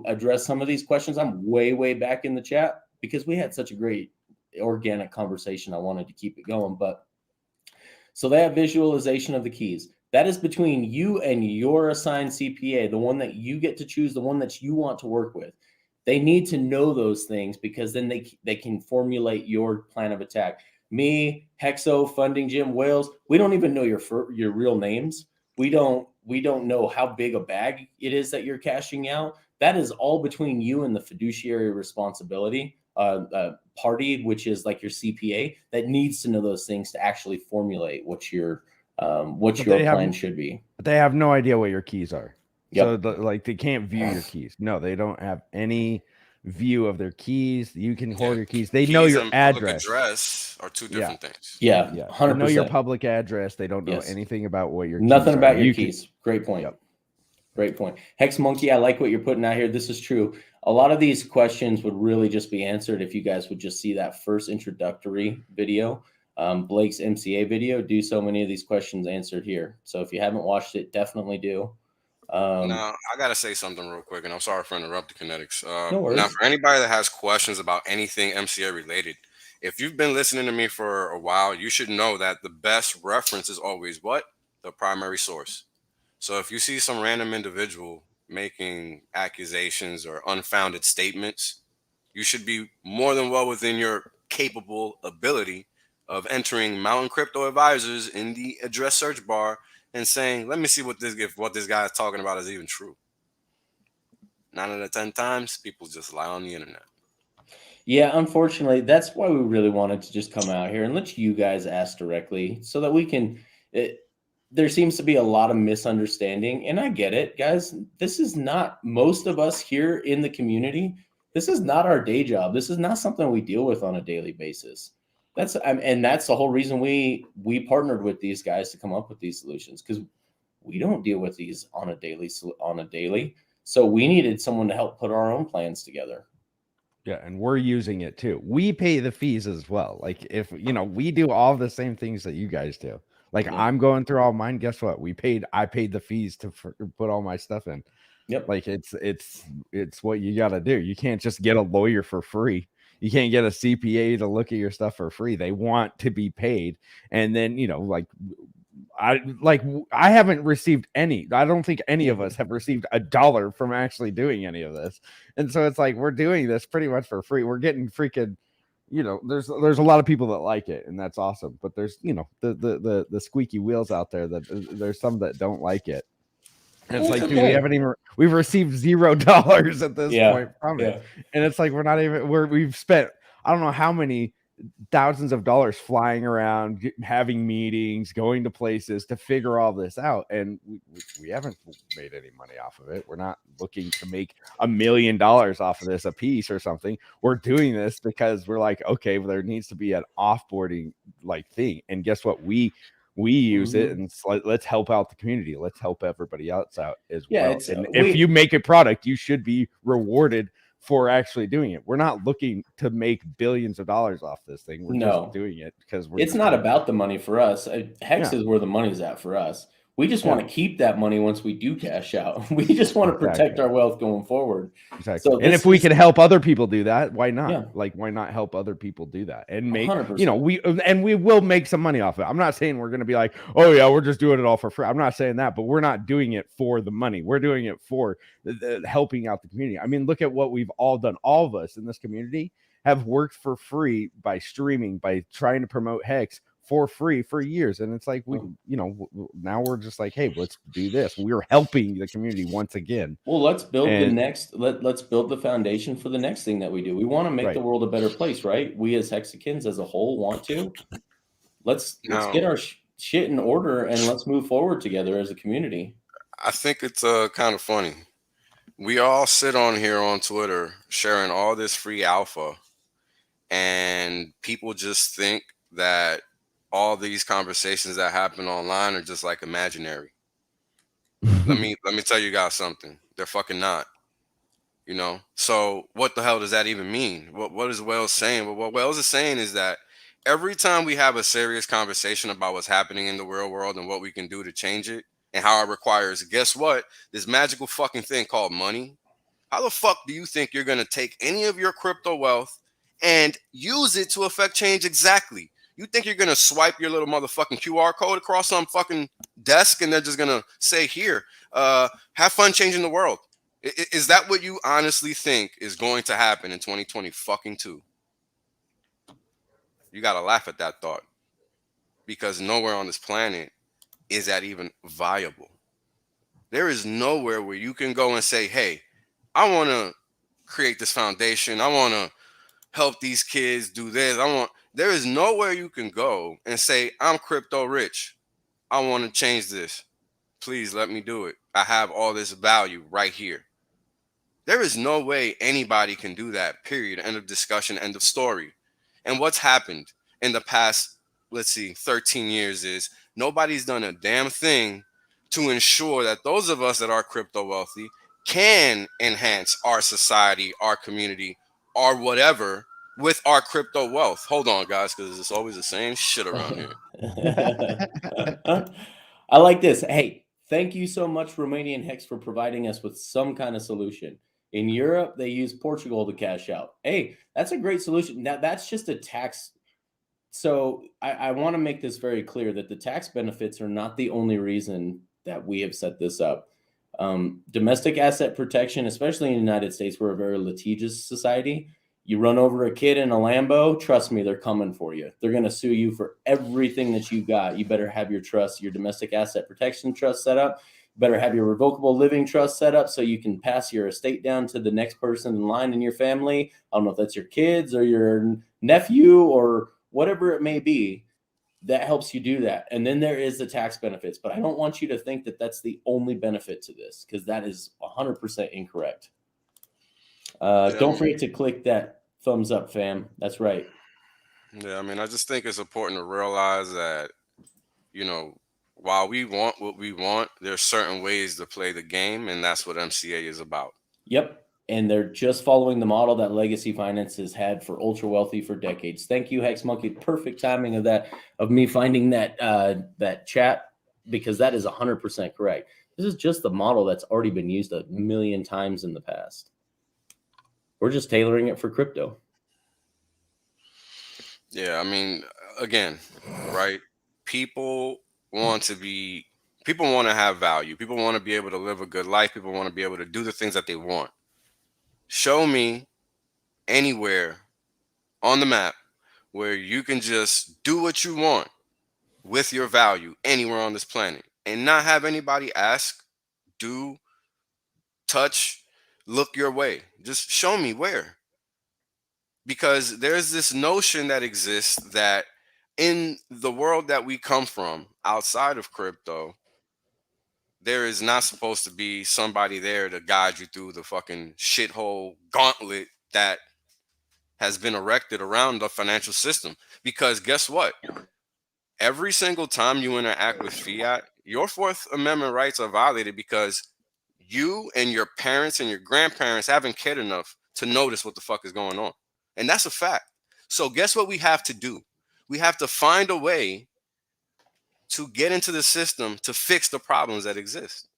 address some of these questions. I'm way back in the chat because we had such a great organic conversation. I wanted to keep it going. But so they have visualization of the keys. That is between you and your assigned CPA, the one that you get to choose, the one that you want to work with. They need to know those things because then they can formulate your plan of attack. Me, Hexo, Funding Jim, Wales, we don't even know your real names. We don't know how big a bag it is that you're cashing out. That is all between you and the fiduciary responsibility party, which is like your CPA, that needs to know those things to actually formulate what your plan should be. But they have no idea what your keys are. Yep. So they can't view your keys. No, they don't have any view of their keys. You can hold your keys. They know your address. Address are two different things. Yeah, 100%. They know your public address. They don't know anything about what your nothing keys about are. your keys. Great point. Yep. Great point. Hex Monkey, I like what you're putting out here. This is true. A lot of these questions would really just be answered if you guys would just see that first introductory video, Blake's MCA video. Do so many of these questions answered here. So if you haven't watched it, definitely do. Now, I got to say something real quick, and I'm sorry for interrupting Kinetics. No worries. Now, for anybody that has questions about anything MCA related, if you've been listening to me for a while, you should know that the best reference is always what? The primary source. So if you see some random individual making accusations or unfounded statements, you should be more than well within your capable ability of entering Mountain Crypto Advisors in the address search bar and saying, let me see what this guy is talking about is even true. 9 out of 10 times, people just lie on the internet. Yeah, unfortunately, that's why we really wanted to just come out here and let you guys ask directly so that we can there seems to be a lot of misunderstanding, and I get it, guys. This is not, most of us here in the community, this is not our day job. This is not something we deal with on a daily basis. That's the whole reason we partnered with these guys to come up with these solutions, because we don't deal with these on a daily. So we needed someone to help put our own plans together. Yeah, and we're using it too. We pay the fees as well. Like if we do all the same things that you guys do. Like I'm going through all mine. Guess what? I paid the fees to put all my stuff in. Yep. Like it's what you got to do. You can't just get a lawyer for free. You can't get a CPA to look at your stuff for free. They want to be paid. And then, I haven't received any. I don't think any of us have received $1 from actually doing any of this. And so it's like we're doing this pretty much for free. We're getting freaking, there's a lot of people that like it, and that's awesome. But there's the squeaky wheels out there that there's some that don't like it. And it's like, dude, we've received $0 at this point from it. And it's like we've spent I don't know how many thousands of dollars flying around, having meetings, going to places to figure all this out, and we haven't made any money off of it. We're not looking to make $1 million off of this a piece or something. We're doing this because we're like, okay, well, there needs to be an offboarding thing, and guess what? We use it, and let's help out the community. Let's help everybody else out as well. And if you make a product, you should be rewarded for actually doing it. We're not looking to make billions of dollars off this thing. We're No. just doing it because It's not about the money for us. Hex Yeah. is where the money's at for us. We just want to keep that money once we do cash out. We just want to protect Exactly. our wealth going forward. Exactly. So And if we can help other people do that, why not? Yeah. Like, why not help other people do that and make, 100%. you know, we will make some money off it. I'm not saying we're going to be like, oh yeah, we're just doing it all for free. I'm not saying that, but we're not doing it for the money. We're doing it for the helping out the community. I mean, look at what we've all done. All of us in this community have worked for free by streaming, by trying to promote Hex for free for years. And it's like, we, you know, now we're just like, hey, let's do this. We're helping the community once again. Well, let's build the next, let's build the foundation for the next thing that we do. We want to make the world a better place, right? We as Hexicans as a whole want to. Let's get our shit in order and let's move forward together as a community. I think it's kind of funny. We all sit on here on Twitter sharing all this free alpha, and people just think that all these conversations that happen online are just like imaginary. let me tell you guys something. They're fucking not. You know? So what the hell does that even mean? What is Wells saying? Well, what Wells is saying is that every time we have a serious conversation about what's happening in the real world and what we can do to change it and how it requires, guess what? This magical fucking thing called money. How the fuck do you think you're gonna take any of your crypto wealth and use it to affect change exactly? You think you're gonna swipe your little motherfucking QR code across some fucking desk and they're just gonna say, here, have fun changing the world? Is that what you honestly think is going to happen in 2020 fucking 2? You gotta laugh at that thought, because nowhere on this planet is that even viable. There is nowhere where you can go and say, hey, I want to create this foundation. I want to help these kids do this. There is nowhere you can go and say, I'm crypto rich. I want to change this. Please let me do it. I have all this value right here. There is no way anybody can do that, period. End of discussion, end of story. And what's happened in the past, 13 years is nobody's done a damn thing to ensure that those of us that are crypto wealthy can enhance our society, our community, or whatever with our crypto wealth. Hold on, guys, because it's always the same shit around here. I like this. Hey, thank you so much, Romanian Hex, for providing us with some kind of solution. In Europe, they use Portugal to cash out. Hey, that's a great solution. Now, that's just a tax. So I want to make this very clear that the tax benefits are not the only reason that we have set this up. Domestic asset protection, especially in the United States, we're a very litigious society. You run over a kid in a Lambo, trust me, they're coming for you. They're going to sue you for everything that you got. You better have your trust, your domestic asset protection trust set up. You better have your revocable living trust set up so you can pass your estate down to the next person in line in your family. I don't know if that's your kids or your nephew or whatever it may be. That helps you do that. And then there is the tax benefits. But I don't want you to think that that's the only benefit to this, because that is 100% incorrect. Don't forget to click that thumbs up, fam. That's right. Yeah, I mean, I just think it's important to realize that, you know, while we want what we want, there's certain ways to play the game, and that's what MCA is about. Yep. And they're just following the model that Legacy Finance has had for ultra wealthy for decades. Thank you, Hex Monkey. Perfect timing of me finding that chat, because that is 100% correct. This is just the model that's already been used a million times in the past. We're just tailoring it for crypto. Yeah, I mean, again, right? People want to have value. People want to be able to live a good life. People want to be able to do the things that they want. Show me anywhere on the map where you can just do what you want with your value anywhere on this planet and not have anybody ask, do, touch, look your way. Just show me where. Because there's this notion that exists that in the world that we come from outside of crypto, there is not supposed to be somebody there to guide you through the fucking shithole gauntlet that has been erected around the financial system. Because guess what? Every single time you interact with fiat, your Fourth Amendment rights are violated because you and your parents and your grandparents haven't cared enough to notice what the fuck is going on. And that's a fact. So guess what we have to do? We have to find a way to get into the system to fix the problems that exist.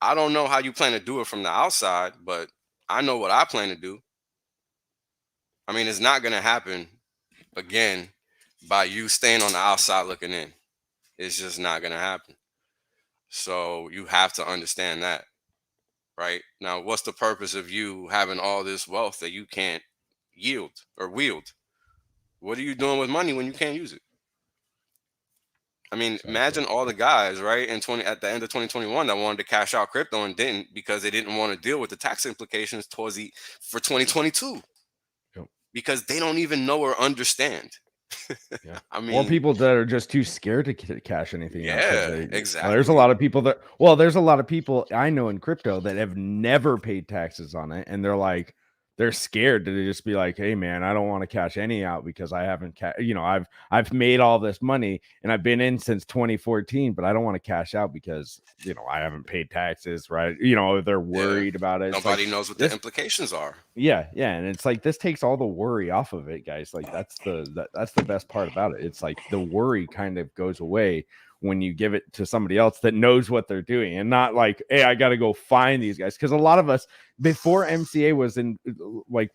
I don't know how you plan to do it from the outside, but I know what I plan to do. I mean, it's not going to happen, again, by you staying on the outside looking in. It's just not going to happen. So you have to understand that, right? Now, what's the purpose of you having all this wealth that you can't yield or wield? What are you doing with money when you can't use it? I mean, imagine all the guys, right, at the end of 2021 that wanted to cash out crypto and didn't because they didn't want to deal with the tax implications for 2022. Yep. Because they don't even know or understand. Yeah. I mean, or people that are just too scared to cash anything out. Yeah, exactly. There's a lot of people there's a lot of people I know in crypto that have never paid taxes on it, and they're scared to just be like, hey man, I don't want to cash any out because I haven't I've made all this money and I've been in since 2014, but I don't want to cash out because I haven't paid taxes, right? They're worried about it. Nobody knows what the implications are. Yeah, and it's like this takes all the worry off of it, guys. Like that's the best part about it. It's like the worry kind of goes away when you give it to somebody else that knows what they're doing, and not like, hey, I got to go find these guys. Because a lot of us, before MCA was in, like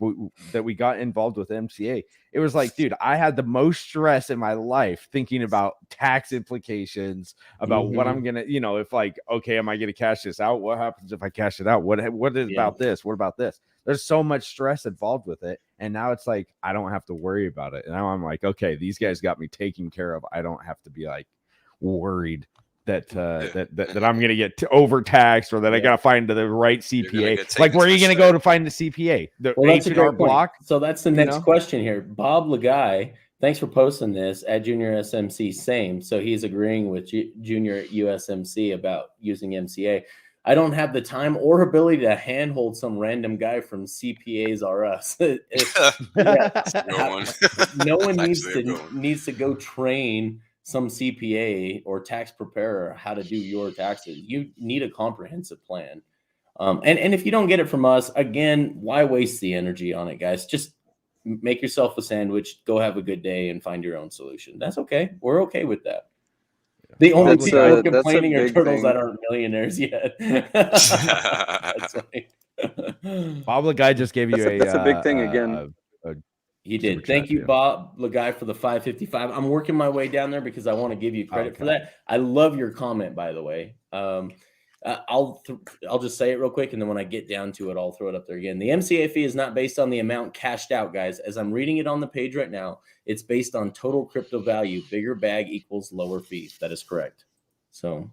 that we got involved with MCA, it was like, dude, I had the most stress in my life thinking about tax implications, about what I'm gonna, if like, okay, am I gonna cash this out? What happens if I cash it out? What is about this? What about this? There's so much stress involved with it, and now it's like I don't have to worry about it. And now I'm like, okay, these guys got me taken care of. I don't have to be like worried that that I'm gonna get overtaxed, or that I gotta find the right CPA. Like, where are you gonna go to find the CPA? The H&R Block. So that's the next question here. Bob Lagai, thanks for posting this at Junior SMC. Same. So he's agreeing with Junior USMC about using MCA. I don't have the time or ability to handhold some random guy from CPAs R Us. No one needs to go train some CPA or tax preparer how to do your taxes. You need a comprehensive plan. And if you don't get it from us, again, why waste the energy on it, guys? Just make yourself a sandwich, go have a good day, and find your own solution. That's okay. We're okay with that. The only people who are complaining are turtles that aren't millionaires yet. That's right. Bob Lagai just gave you that's a big thing again. He did. Thank you, Bob Lagai, for the 555. I'm working my way down there because I want to give you credit for that. I love your comment, by the way. I'll just say it real quick, and then when I get down to it, I'll throw it up there again. The MCA fee is not based on the amount cashed out, guys. As I'm reading it on the page right now, it's based on total crypto value. Bigger bag equals lower fee. That is correct. So,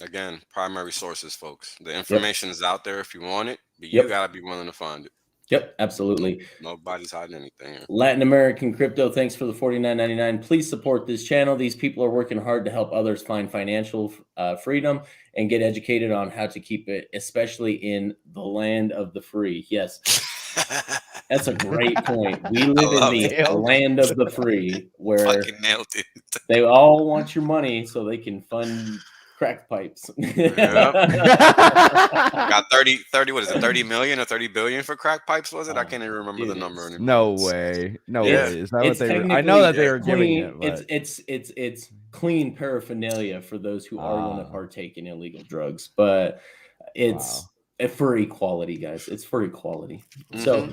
again, primary sources, folks. The information is out there if you want it, but you got to be willing to find it. Yep, absolutely. Nobody's hiding anything. Latin American Crypto, thanks for the $49.99. Please support this channel. These people are working hard to help others find financial freedom and get educated on how to keep it, especially in the land of the free. Yes, that's a great point. We live in the land of the free, where they all want your money so they can fund crack pipes. Got 30, what is it, 30 million or 30 billion for crack pipes, was it? I can't even remember the number anymore. No way. Is that what they were? I know that they were giving it, but it's clean paraphernalia for those who are going to partake in illegal drugs, but it's for equality, guys. It's for equality. So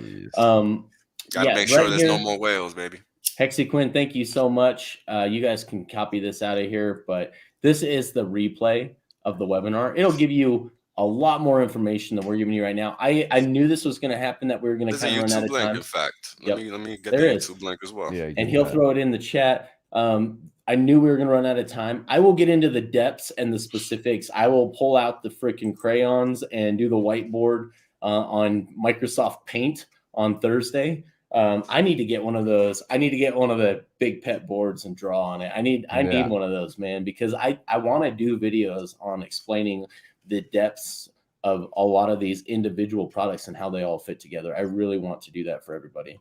gotta make sure there's no more whales, baby. Hexy thank you so much. You guys can copy this out of here, but this is the replay of the webinar. It'll give you a lot more information than we're giving you right now. I knew this was going to happen, that we were going to kind of run out of time. In fact, let me get the YouTube link as well. Yeah, and he'll throw it in the chat. I knew we were going to run out of time. I will get into the depths and the specifics. I will pull out the freaking crayons and do the whiteboard on Microsoft Paint on Thursday. I need to get one of those. I need to get one of the big pet boards and draw on it. I need one of those, man, because I want to do videos on explaining the depths of a lot of these individual products and how they all fit together. I really want to do that for everybody.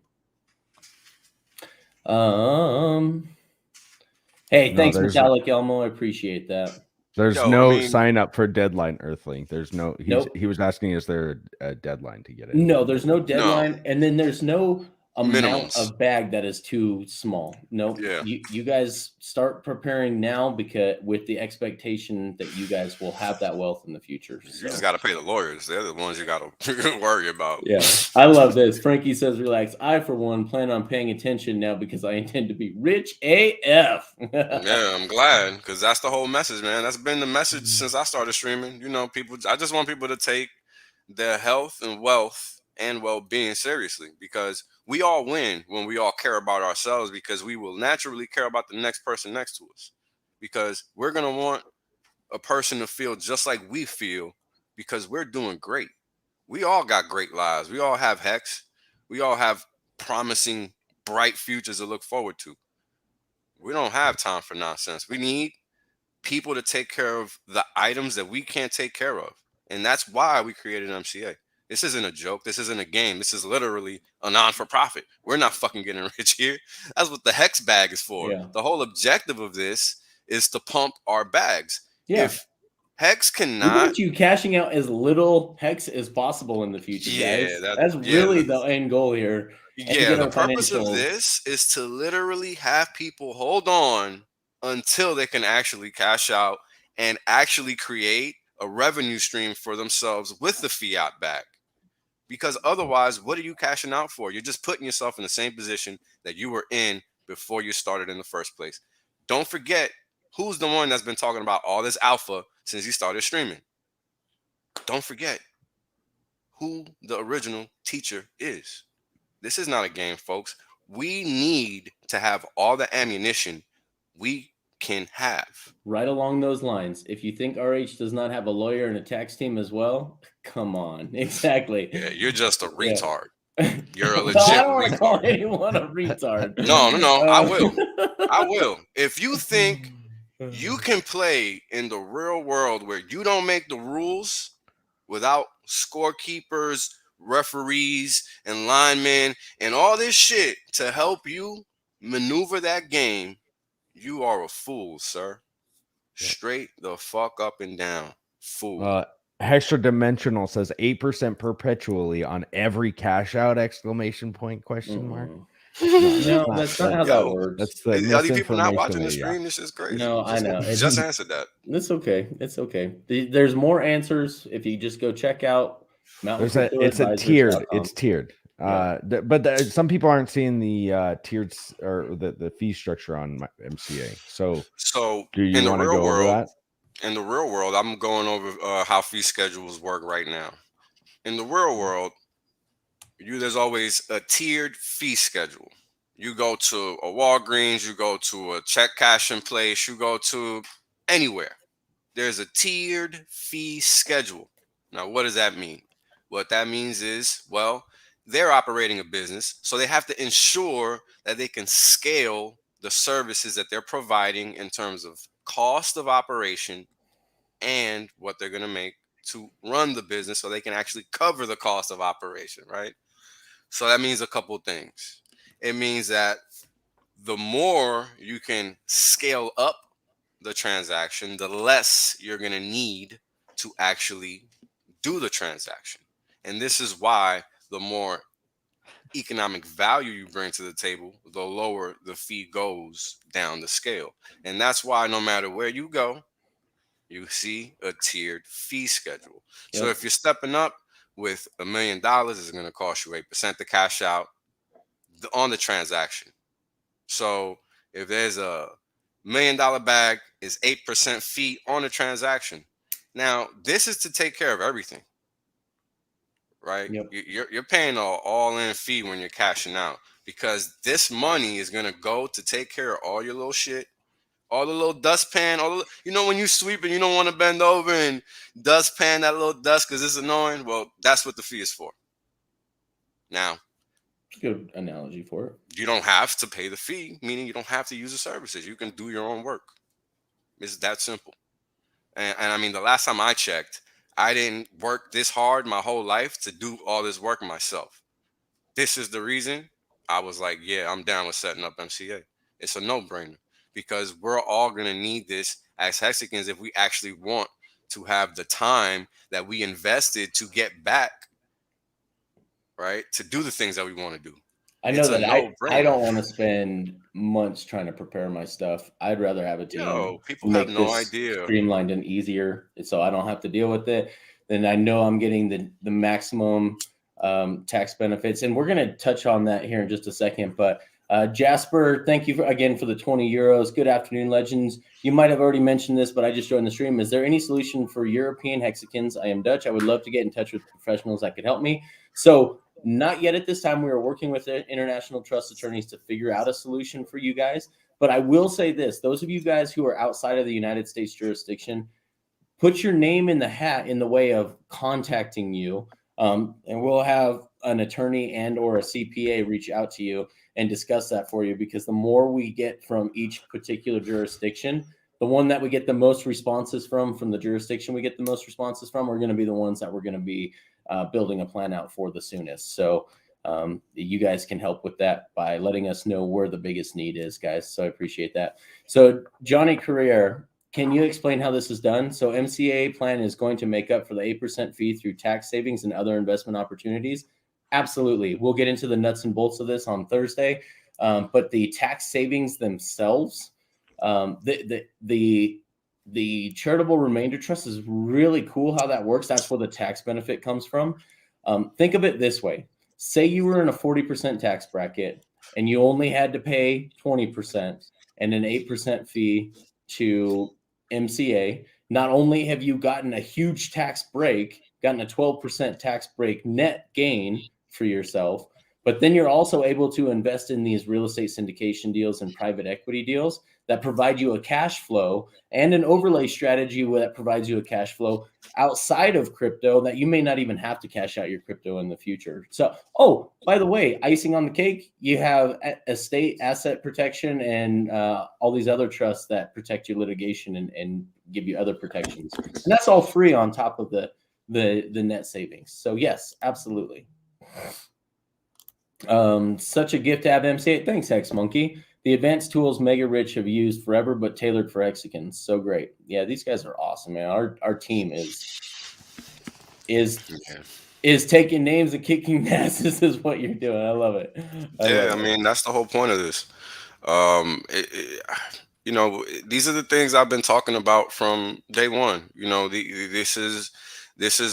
Hey, thanks, Metallic Elmo. I appreciate that. There's Yo, no I mean, sign up for deadline, Earthling. There's no. Nope. He was asking, is there a deadline to get in? No, there's no deadline, and then there's no amount minimums. of bag that is too small. Nope. Yeah. You guys start preparing now, because with the expectation that you guys will have that wealth in the future. You just got to pay the lawyers. They're the ones you got to worry about. Yeah, I love this. Frankie says, relax. I, for one, plan on paying attention now because I intend to be rich AF. Yeah, I'm glad, because that's the whole message, man. That's been the message since I started streaming. You know, I just want people to take their health and wealth and well-being seriously, because we all win when we all care about ourselves, because we will naturally care about the next person next to us, because we're going to want a person to feel just like we feel, because we're doing great. We all got great lives. We all have Hex. We all have promising, bright futures to look forward to. We don't have time for nonsense. We need people to take care of the items that we can't take care of. And that's why we created MCA. This isn't a joke. This isn't a game. This is literally a non-for-profit. We're not fucking getting rich here. That's what the Hex bag is for. Yeah. The whole objective of this is to pump our bags. Yeah. If Hex We cannot, want you cashing out as little Hex as possible in the future, guys. That's really the end goal here. Yeah, the purpose of this is to literally have people hold on until they can actually cash out and actually create a revenue stream for themselves with the fiat back. Because otherwise, what are you cashing out for? You're just putting yourself in the same position that you were in before you started in the first place. Don't forget who's the one that's been talking about all this alpha since you started streaming. Don't forget who the original teacher is. This is not a game, folks. We need to have all the ammunition we can have. Right along those lines, if you think RH does not have a lawyer and a tax team as well, come on. Exactly. Yeah, you're just a retard. Yeah. You're a legit Well, I don't want to retard. call anyone a retard. No. I will. I will. If you think you can play in the real world where you don't make the rules without scorekeepers, referees, and linemen, and all this shit to help you maneuver that game, you are a fool, sir. Straight the fuck up and down. Fool. Hextra Dimensional says 8% perpetually on every cash out! Exclamation point, question mark. No, that's not how that works. That's the Are these people not watching the stream? This is crazy. No, I know. Just answered that. It's okay. It's okay. There's more answers if you just go check out It's a tiered. It's tiered. But some people aren't seeing the tiered or the fee structure on MCA. So do you want to go over that? In the real world, I'm going over how fee schedules work right now. In the real world, there's always a tiered fee schedule. You go to a Walgreens, you go to a check cashing place, you go to anywhere. There's a tiered fee schedule. Now, what does that mean? What that means is, well, they're operating a business, so they have to ensure that they can scale the services that they're providing in terms of cost of operation and what they're going to make to run the business, so they can actually cover the cost of operation, right? So that means a couple of things. It means that the more you can scale up the transaction, the less you're going to need to actually do the transaction. And this is why the more economic value you bring to the table, the lower the fee goes down the scale. And that's why no matter where you go, you see a tiered fee schedule. Yep. So if you're stepping up with $1 million, it's going to cost you 8% to cash out on the transaction. So if there's a $1 million bag, is 8% fee on the transaction. Now, this is to take care of everything, right? Yep. You're paying an all-in fee when you're cashing out, because this money is going to go to take care of all your little shit, all the little dustpan, when you sweep and you don't want to bend over and dustpan that little dust because it's annoying. Well, that's what the fee is for. Now, good analogy for it. You don't have to pay the fee, meaning you don't have to use the services. You can do your own work. It's that simple. And I mean, the last time I checked, I didn't work this hard my whole life to do all this work myself. This is the reason I was like, yeah, I'm down with setting up MCA. It's a no-brainer, because we're all going to need this as Hexicans if we actually want to have the time that we invested to get back, right, to do the things that we want to do. I know It's a that I no-brainer. don't want to spend months trying to prepare my stuff. I'd rather have a team People have make no this idea. streamlined and easier, so I don't have to deal with it. Then I know I'm getting the maximum tax benefits, and we're going to touch on that here in just a second. But Jasper, thank you again for the 20 euros. Good afternoon, legends. You might have already mentioned this, but I just joined the stream. Is there any solution for European Hexicans? I am Dutch. I would love to get in touch with professionals that could help me. So not yet at this time. We are working with international trust attorneys to figure out a solution for you guys. But I will say this, those of you guys who are outside of the United States jurisdiction, put your name in the hat in the way of contacting you. And we'll have an attorney and or a CPA reach out to you and discuss that for you, because the more we get from each particular jurisdiction, the one that we get the most responses from the jurisdiction we get the most responses from, are going to be the ones that we're going to be building a plan out for the soonest. So you guys can help with that by letting us know where the biggest need is, guys. So I appreciate that. So Johnny Carrier, can you explain how this is done? So MCA plan is going to make up for the 8% fee through tax savings and other investment opportunities. Absolutely. We'll get into the nuts and bolts of this on Thursday. But the tax savings themselves, the charitable remainder trust is really cool how that works. That's where the tax benefit comes from. Think of it this way. Say you were in a 40% tax bracket and you only had to pay 20% and an 8% fee to MCA. Not only have you gotten a huge tax break, gotten a 12% tax break net gain for yourself, but then you're also able to invest in these real estate syndication deals and private equity deals that provide you a cash flow, and an overlay strategy that provides you a cash flow outside of crypto that you may not even have to cash out your crypto in the future. So, oh, by the way, icing on the cake, you have estate asset protection and all these other trusts that protect your litigation and give you other protections. And that's all free on top of the net savings. So yes, absolutely. Such a gift to have MCA. Thanks, Hex Monkey. The advanced tools Mega Rich have used forever, but tailored for Hexicans. So great. Yeah, these guys are awesome, man. Our team is taking names and kicking asses is what you're doing. I love it. I mean, that's the whole point of this. You know, these are the things I've been talking about from day one. You know, this is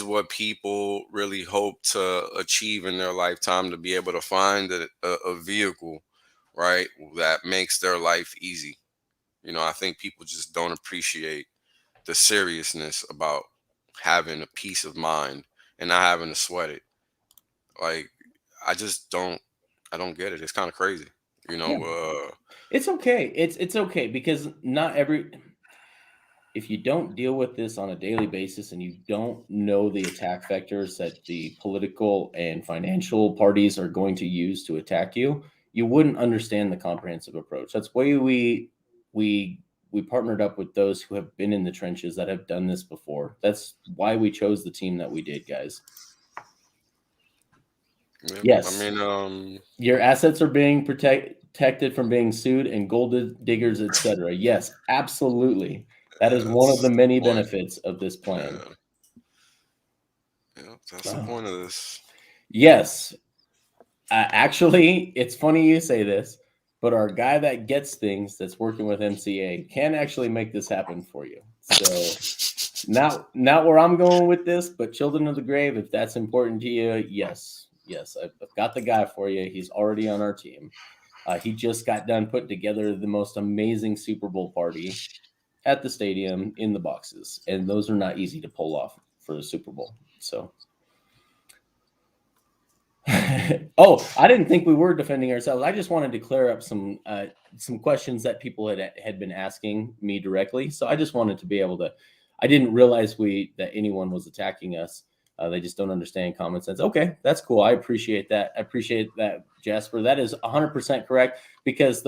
what people really hope to achieve in their lifetime, to be able to find a vehicle, right, that makes their life easy. You know, I think people just don't appreciate the seriousness about having a peace of mind and not having to sweat it. Like, I don't get it. It's kind of crazy, you know. Yeah. It's okay. It's okay, because if you don't deal with this on a daily basis and you don't know the attack vectors that the political and financial parties are going to use to attack you, you wouldn't understand the comprehensive approach. That's why we partnered up with those who have been in the trenches, that have done this before. That's why we chose the team that we did, guys. Yeah, Yes. I mean, your assets are being protected from being sued and gold diggers, etc. Yes, absolutely. That is one of the many benefits of this plan. Yeah, that's the point of this. Yes. Actually, it's funny you say this, but our guy that gets things, that's working with MCA, can actually make this happen for you. So not where I'm going with this, but Children of the Grave, if that's important to you, yes, I've got the guy for you. He's already on our team. He just got done putting together the most amazing Super Bowl party at the stadium in the boxes, and those are not easy to pull off for the Super Bowl. So, oh, I didn't think we were defending ourselves. I just wanted to clear up some questions that people had been asking me directly. So I just wanted to be able to. I didn't realize that anyone was attacking us. They just don't understand common sense. Okay, that's cool. I appreciate that. I appreciate that, Jasper. That is 100% correct, because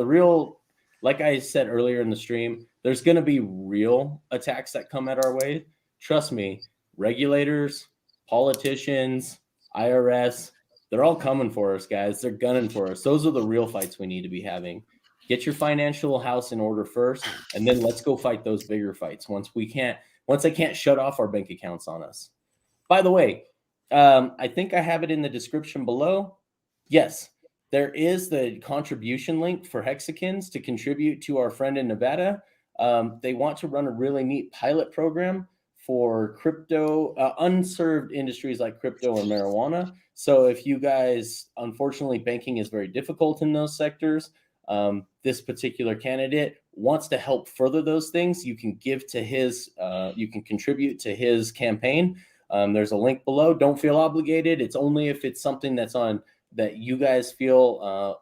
like I said earlier in the stream, there's going to be real attacks that come at our way. Trust me, regulators, politicians, IRS, they're all coming for us, guys. They're gunning for us. Those are the real fights we need to be having. Get your financial house in order first, and then let's go fight those bigger fights once they can't shut off our bank accounts on us. By the way, I think I have it in the description below. Yes, there is the contribution link for Hexicans to contribute to our friend in Nevada. They want to run a really neat pilot program for crypto, unserved industries like crypto or marijuana. So if you guys, unfortunately, banking is very difficult in those sectors. This particular candidate wants to help further those things. You can give to his, you can contribute to his campaign. There's a link below. Don't feel obligated. It's only if it's something that's on that you guys feel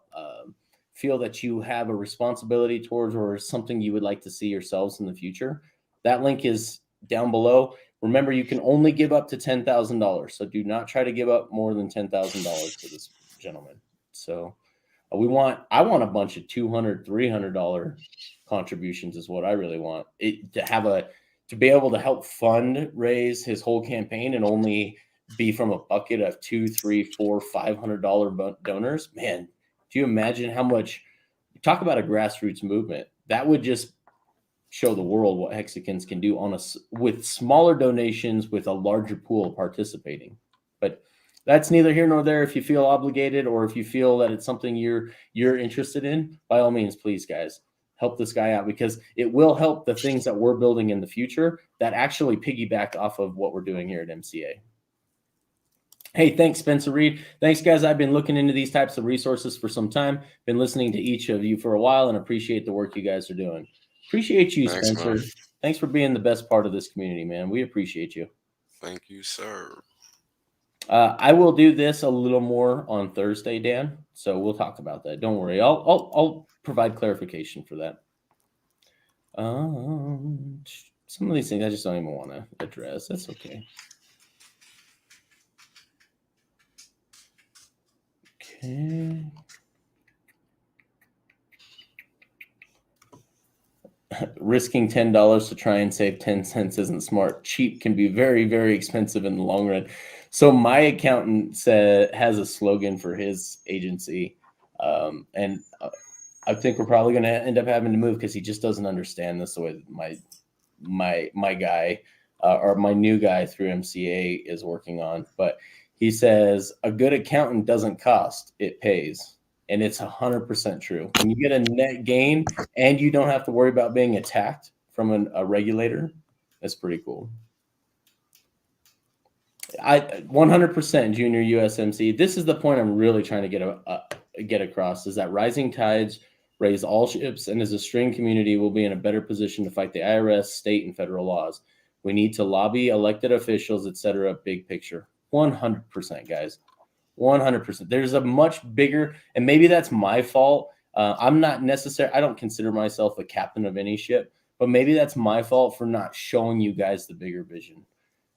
that you have a responsibility towards, or something you would like to see yourselves in the future. That link is down below. Remember, you can only give up to $10,000. So do not try to give up more than $10,000 for this gentleman. So I want a bunch of $200, $300 contributions is what I really want. To be able to help fundraise his whole campaign and only be from a bucket of $200, $300, $400, $500 donors. Man, do you imagine how much? Talk about a grassroots movement. That would just show the world what Hexicans can do with smaller donations with a larger pool participating. But that's neither here nor there. If you feel obligated, or if you feel that it's something you're interested in, by all means, please, guys, help this guy out, because it will help the things that we're building in the future that actually piggyback off of what we're doing here at MCA. Hey, thanks, Spencer Reed. Thanks, guys. I've been looking into these types of resources for some time. Been listening to each of you for a while and appreciate the work you guys are doing. Appreciate you, Thanks, Spencer. man. Thanks for being the best part of this community, man. We appreciate you. Thank you, sir. I will do this a little more on Thursday, Dan. So we'll talk about that. Don't worry. I'll provide clarification for that. Some of these things I just don't even want to address. That's okay. Okay. Risking $10 to try and save 10 cents isn't smart. Cheap can be very, very expensive in the long run. So my accountant has a slogan for his agency, and I think we're probably going to end up having to move because he just doesn't understand this the way that my guy or my new guy through MCA is working on. But he says a good accountant doesn't cost, it pays. And it's 100% true. When you get a net gain and you don't have to worry about being attacked from a regulator, that's pretty cool. 100% junior USMC. This is the point I'm really trying to get across, is that rising tides raise all ships, and as a string community, we'll be in a better position to fight the IRS, state, and federal laws. We need to lobby elected officials, etc. Big picture. 100%, guys. 100%. There's a much bigger, and maybe that's my fault. I'm not necessarily, I don't consider myself a captain of any ship, but maybe that's my fault for not showing you guys the bigger vision.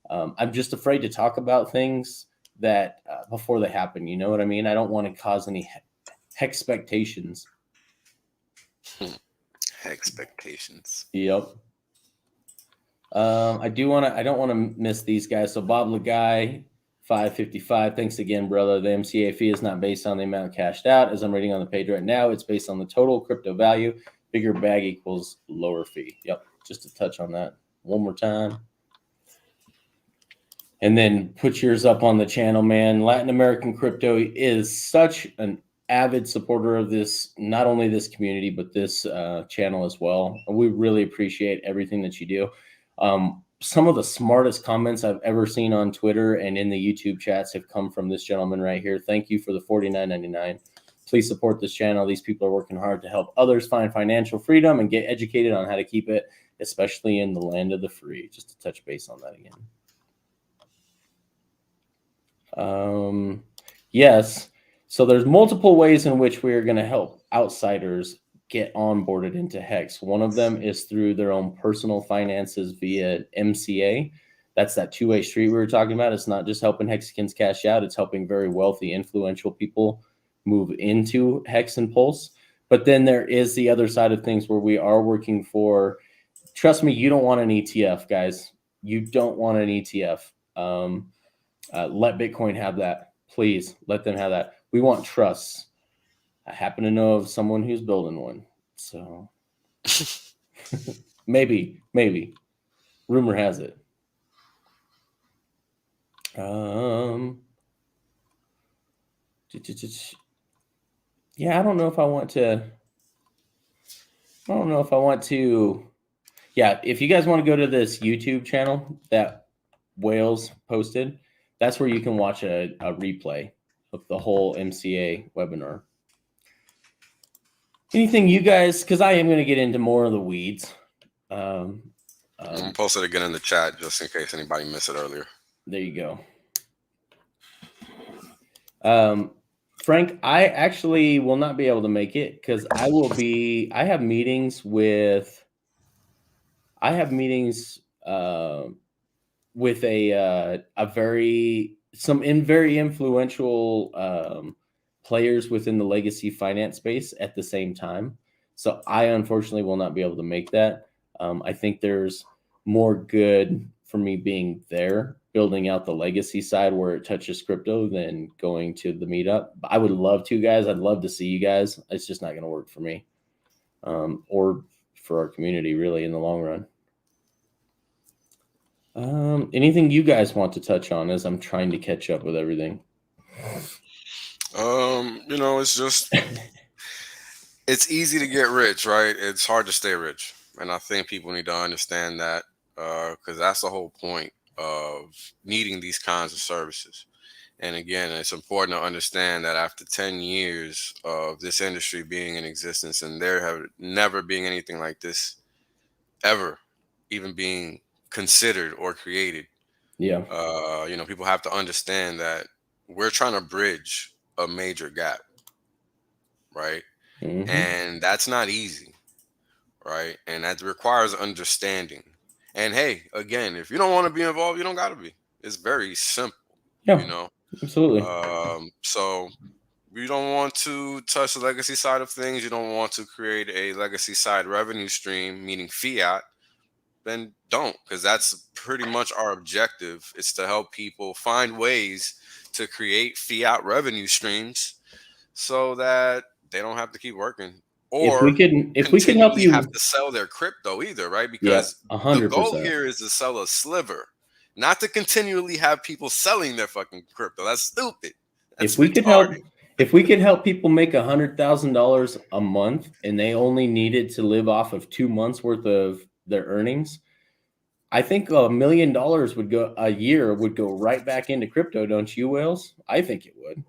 I'm just afraid to talk about things that before they happen. You know what I mean? I don't want to cause any expectations. Expectations. Yep. I don't want to miss these guys. So Bob Lagai, 555. Thanks again, brother. The MCA fee is not based on the amount cashed out. As I'm reading on the page right now, it's based on the total crypto value. Bigger bag equals lower fee. Yep. Just to touch on that one more time. And then put yours up on the channel, man. Latin American crypto is such an avid supporter of this, not only this community, but this channel as well. And we really appreciate everything that you do. Some of the smartest comments I've ever seen on Twitter and in the YouTube chats have come from this gentleman right here. Thank you for the $49.99. Please support this channel. These people are working hard to help others find financial freedom and get educated on how to keep it, especially in the land of the free. Just to touch base on that again. Yes. So there's multiple ways in which we are going to help outsiders get onboarded into Hex. One of them is through their own personal finances via MCA. That's that two-way street we were talking about. It's not just helping Hexicans cash out. It's helping very wealthy, influential people move into Hex and Pulse. But then there is the other side of things where we are working for, trust me, you don't want an ETF, guys. You don't want an ETF. Let Bitcoin have that. Please let them have that. We want trusts. I happen to know of someone who's building one. So maybe. Rumor has it. Yeah, I don't know if I want to. Yeah, if you guys want to go to this YouTube channel that Wales posted, that's where you can watch a replay of the whole MCA webinar. Anything you guys, because I am going to get into more of the weeds. I'm gonna post it again in the chat just in case anybody missed it earlier. There you go. Frank, I actually will not be able to make it because I have meetings with a very influential players within the legacy finance space at the same time. So I unfortunately will not be able to make that. I think there's more good for me being there, building out the legacy side where it touches crypto than going to the meetup. I would love to, guys. I'd love to see you guys. It's just not going to work for me or for our community really in the long run. Anything you guys want to touch on as I'm trying to catch up with everything? It's just it's easy to get rich, right? It's hard to stay rich. And I think people need to understand that because that's the whole point of needing these kinds of services. And again, it's important to understand that after 10 years of this industry being in existence and there have never been anything like this ever even being considered or created. Yeah. People have to understand that we're trying to bridge a major gap, right? Mm-hmm. And that's not easy, right? And that requires understanding. And hey, again, if you don't want to be involved, you don't got to be. It's very simple, Yeah, absolutely. So you don't want to touch the legacy side of things. You don't want to create a legacy side revenue stream, meaning fiat. Then don't, because that's pretty much our objective. It's to help people find ways to create fiat revenue streams so that they don't have to keep working or if we can help you have to sell their crypto either, right? Because 100%. The goal here is to sell a sliver, not to continually have people selling their fucking crypto. That's stupid. That's retarded. If we could help people make $100,000 a month and they only needed to live off of 2 months worth of their earnings, I think $1 million a year would go right back into crypto, don't you, Wales? I think it would.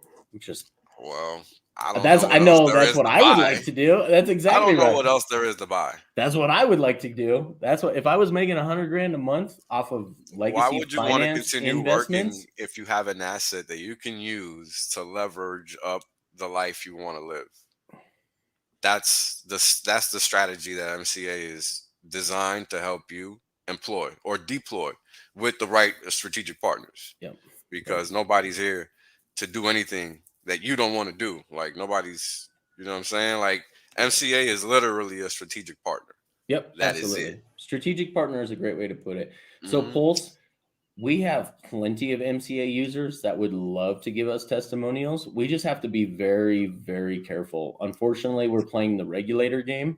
Well, I know that's what I would like to do. That's exactly right. I don't know what else there is to buy. That's what I would like to do. That's what if I was making $100,000 a month off of legacy. Why would you want to continue working if you have an asset that you can use to leverage up the life you want to live? That's the strategy that MCA is designed to help you employ or deploy with the right strategic partners. Yep. Because nobody's here to do anything that you don't want to do. Like nobody's, you know what I'm saying? Like MCA is literally a strategic partner. Yep. That absolutely. is it. Strategic partner is a great way to put it. So Pulse, we have plenty of MCA users that would love to give us testimonials. We just have to be very, very careful. Unfortunately, we're playing the regulator game.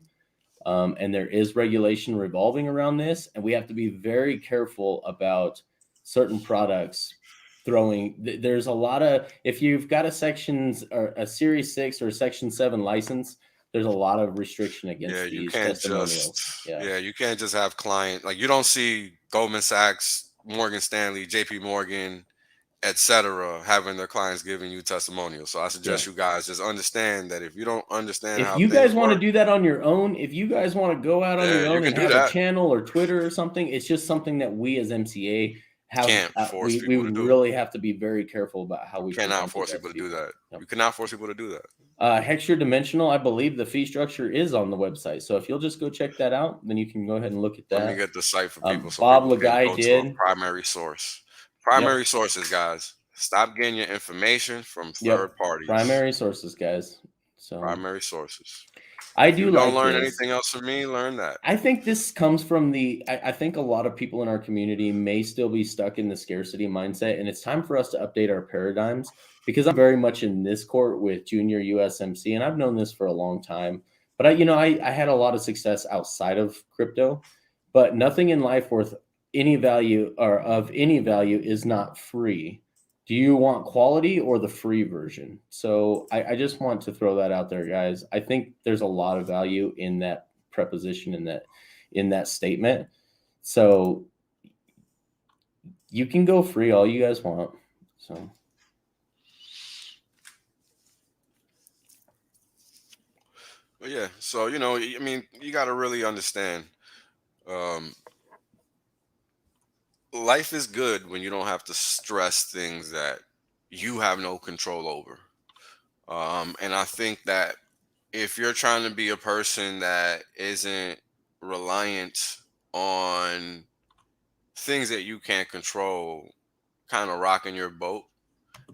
And there is regulation revolving around this, and we have to be very careful about certain products there's a lot of, if you've got a Series 6 or a Section 7 license, there's a lot of restriction against these testimonials. You can't just have like you don't see Goldman Sachs, Morgan Stanley, JP Morgan, etc. having their clients giving you testimonials. So I suggest you guys just understand that if you don't understand if you guys want to do that on your own, if you guys want to go out on your own and have a channel or Twitter or something, it's just something that we as MCA we would really have to be very careful about how we cannot force people to do that. Yep. You cannot force people to do that. Hexure Dimensional, I believe the fee structure is on the website. So if you'll just go check that out, then you can go ahead and look at that. Let me get the site for people. So Bob Lagai did. Primary source. Primary sources, guys. Stop getting your information from third parties. Primary sources, guys. So primary sources. I do like don't learn anything else from me, learn that. I think this comes from I think a lot of people in our community may still be stuck in the scarcity mindset, and it's time for us to update our paradigms because I'm very much in this court with junior USMC, and I've known this for a long time. But I had a lot of success outside of crypto, but nothing in life worth any value or of any value is not free. Do you want quality or the free version? So I just want to throw that out there, guys. I think there's a lot of value in that preposition, in that statement. So you can go free all you guys want. So But yeah, so I mean, you got to really understand. Life is good when you don't have to stress things that you have no control over. And I think that if you're trying to be a person that isn't reliant on things that you can't control, kind of rocking your boat,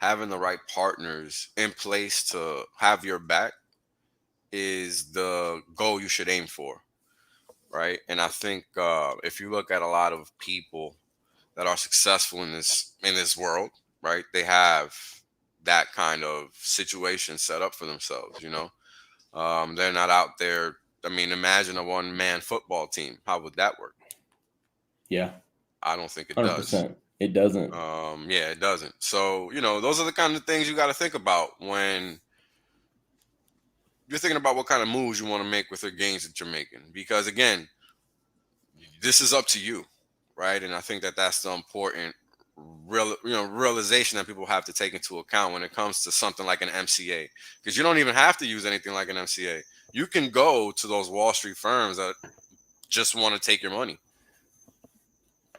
having the right partners in place to have your back is the goal you should aim for, right? And I think if you look at a lot of people that are successful in this world, right, they have that kind of situation set up for themselves. They're not out there. I mean, imagine a one-man football team. How would that work? yeah, I don't think it 100%. does. It doesn't. Yeah, it doesn't. So, those are the kind of things you got to think about when you're thinking about what kind of moves you want to make with the gains that you're making. Because again, this is up to you, right? And I think that that's the important realization that people have to take into account when it comes to something like an MCA, because you don't even have to use anything like an MCA. You can go to those Wall Street firms that just want to take your money.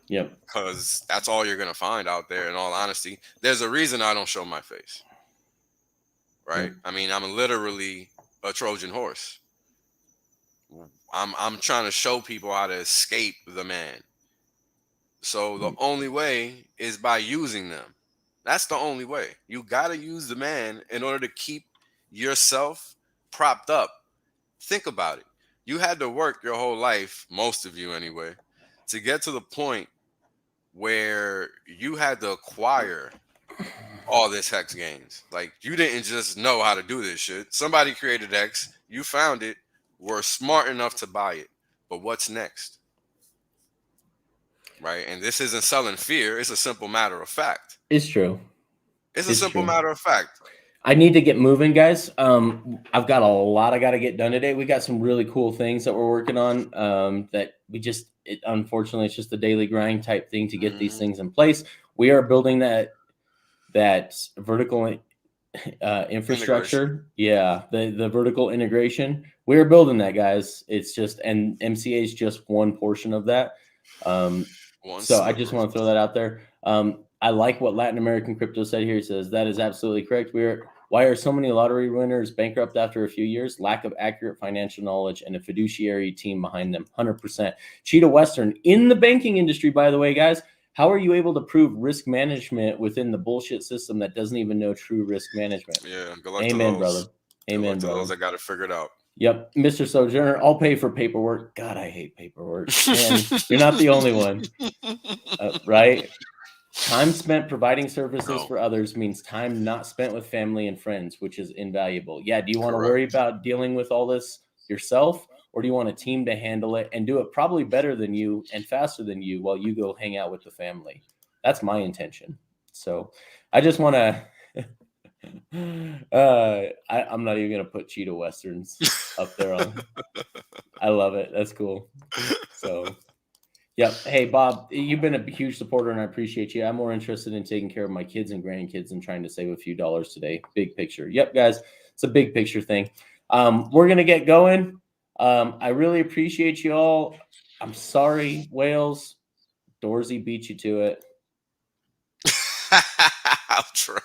Yep. Because that's all you're going to find out there. In all honesty, there's a reason I don't show my face, right? I mean, I'm literally a Trojan horse. I'm trying to show people how to escape the man. So the only way is by using them. That's the only way. You got to use the man in order to keep yourself propped up. Think about it. You had to work your whole life, most of you anyway, to get to the point where you had to acquire all this hex gains. Like, you didn't just know how to do this shit. Somebody created X, you found it, were smart enough to buy it. But what's next? Right? And this isn't selling fear. It's a simple matter of fact. It's true. It's a simple matter of fact. I need to get moving, guys. I've got a lot I got to get done today. We got some really cool things that we're working on that unfortunately, it's just a daily grind type thing to get these things in place. We are building that vertical infrastructure. Yeah, the vertical integration. We're building that, guys. It's just, and MCA is just one portion of that. So I just want to throw that out there. I like what Latin American Crypto said here. He says that is absolutely correct. Why are so many lottery winners bankrupt after a few years? Lack of accurate financial knowledge and a fiduciary team behind them. 100%. Cheetah Western in the banking industry, by the way, guys. How are you able to prove risk management within the bullshit system that doesn't even know true risk management? Yeah, good luck Amen, to those. brother. Amen, good luck to brother. those that got it figured out. Yep, Mr. Sojourner, I'll pay for paperwork. God, I hate paperwork. And you're not the only one, right? Time spent providing services for others means time not spent with family and friends, which is invaluable. Yeah, do you want to worry about dealing with all this yourself, or do you want a team to handle it and do it probably better than you and faster than you while you go hang out with the family? That's my intention. So I just want to I'm not even gonna put Cheetah Westerns up there on. I love it. That's cool. So yeah. Hey Bob, you've been a huge supporter and I appreciate you. I'm more interested in taking care of my kids and grandkids and trying to save a few dollars today. Big picture. Yep, guys, it's a big picture thing. We're gonna get going. I really appreciate you all. I'm sorry, Wales. Dorsey beat you to it. Outro.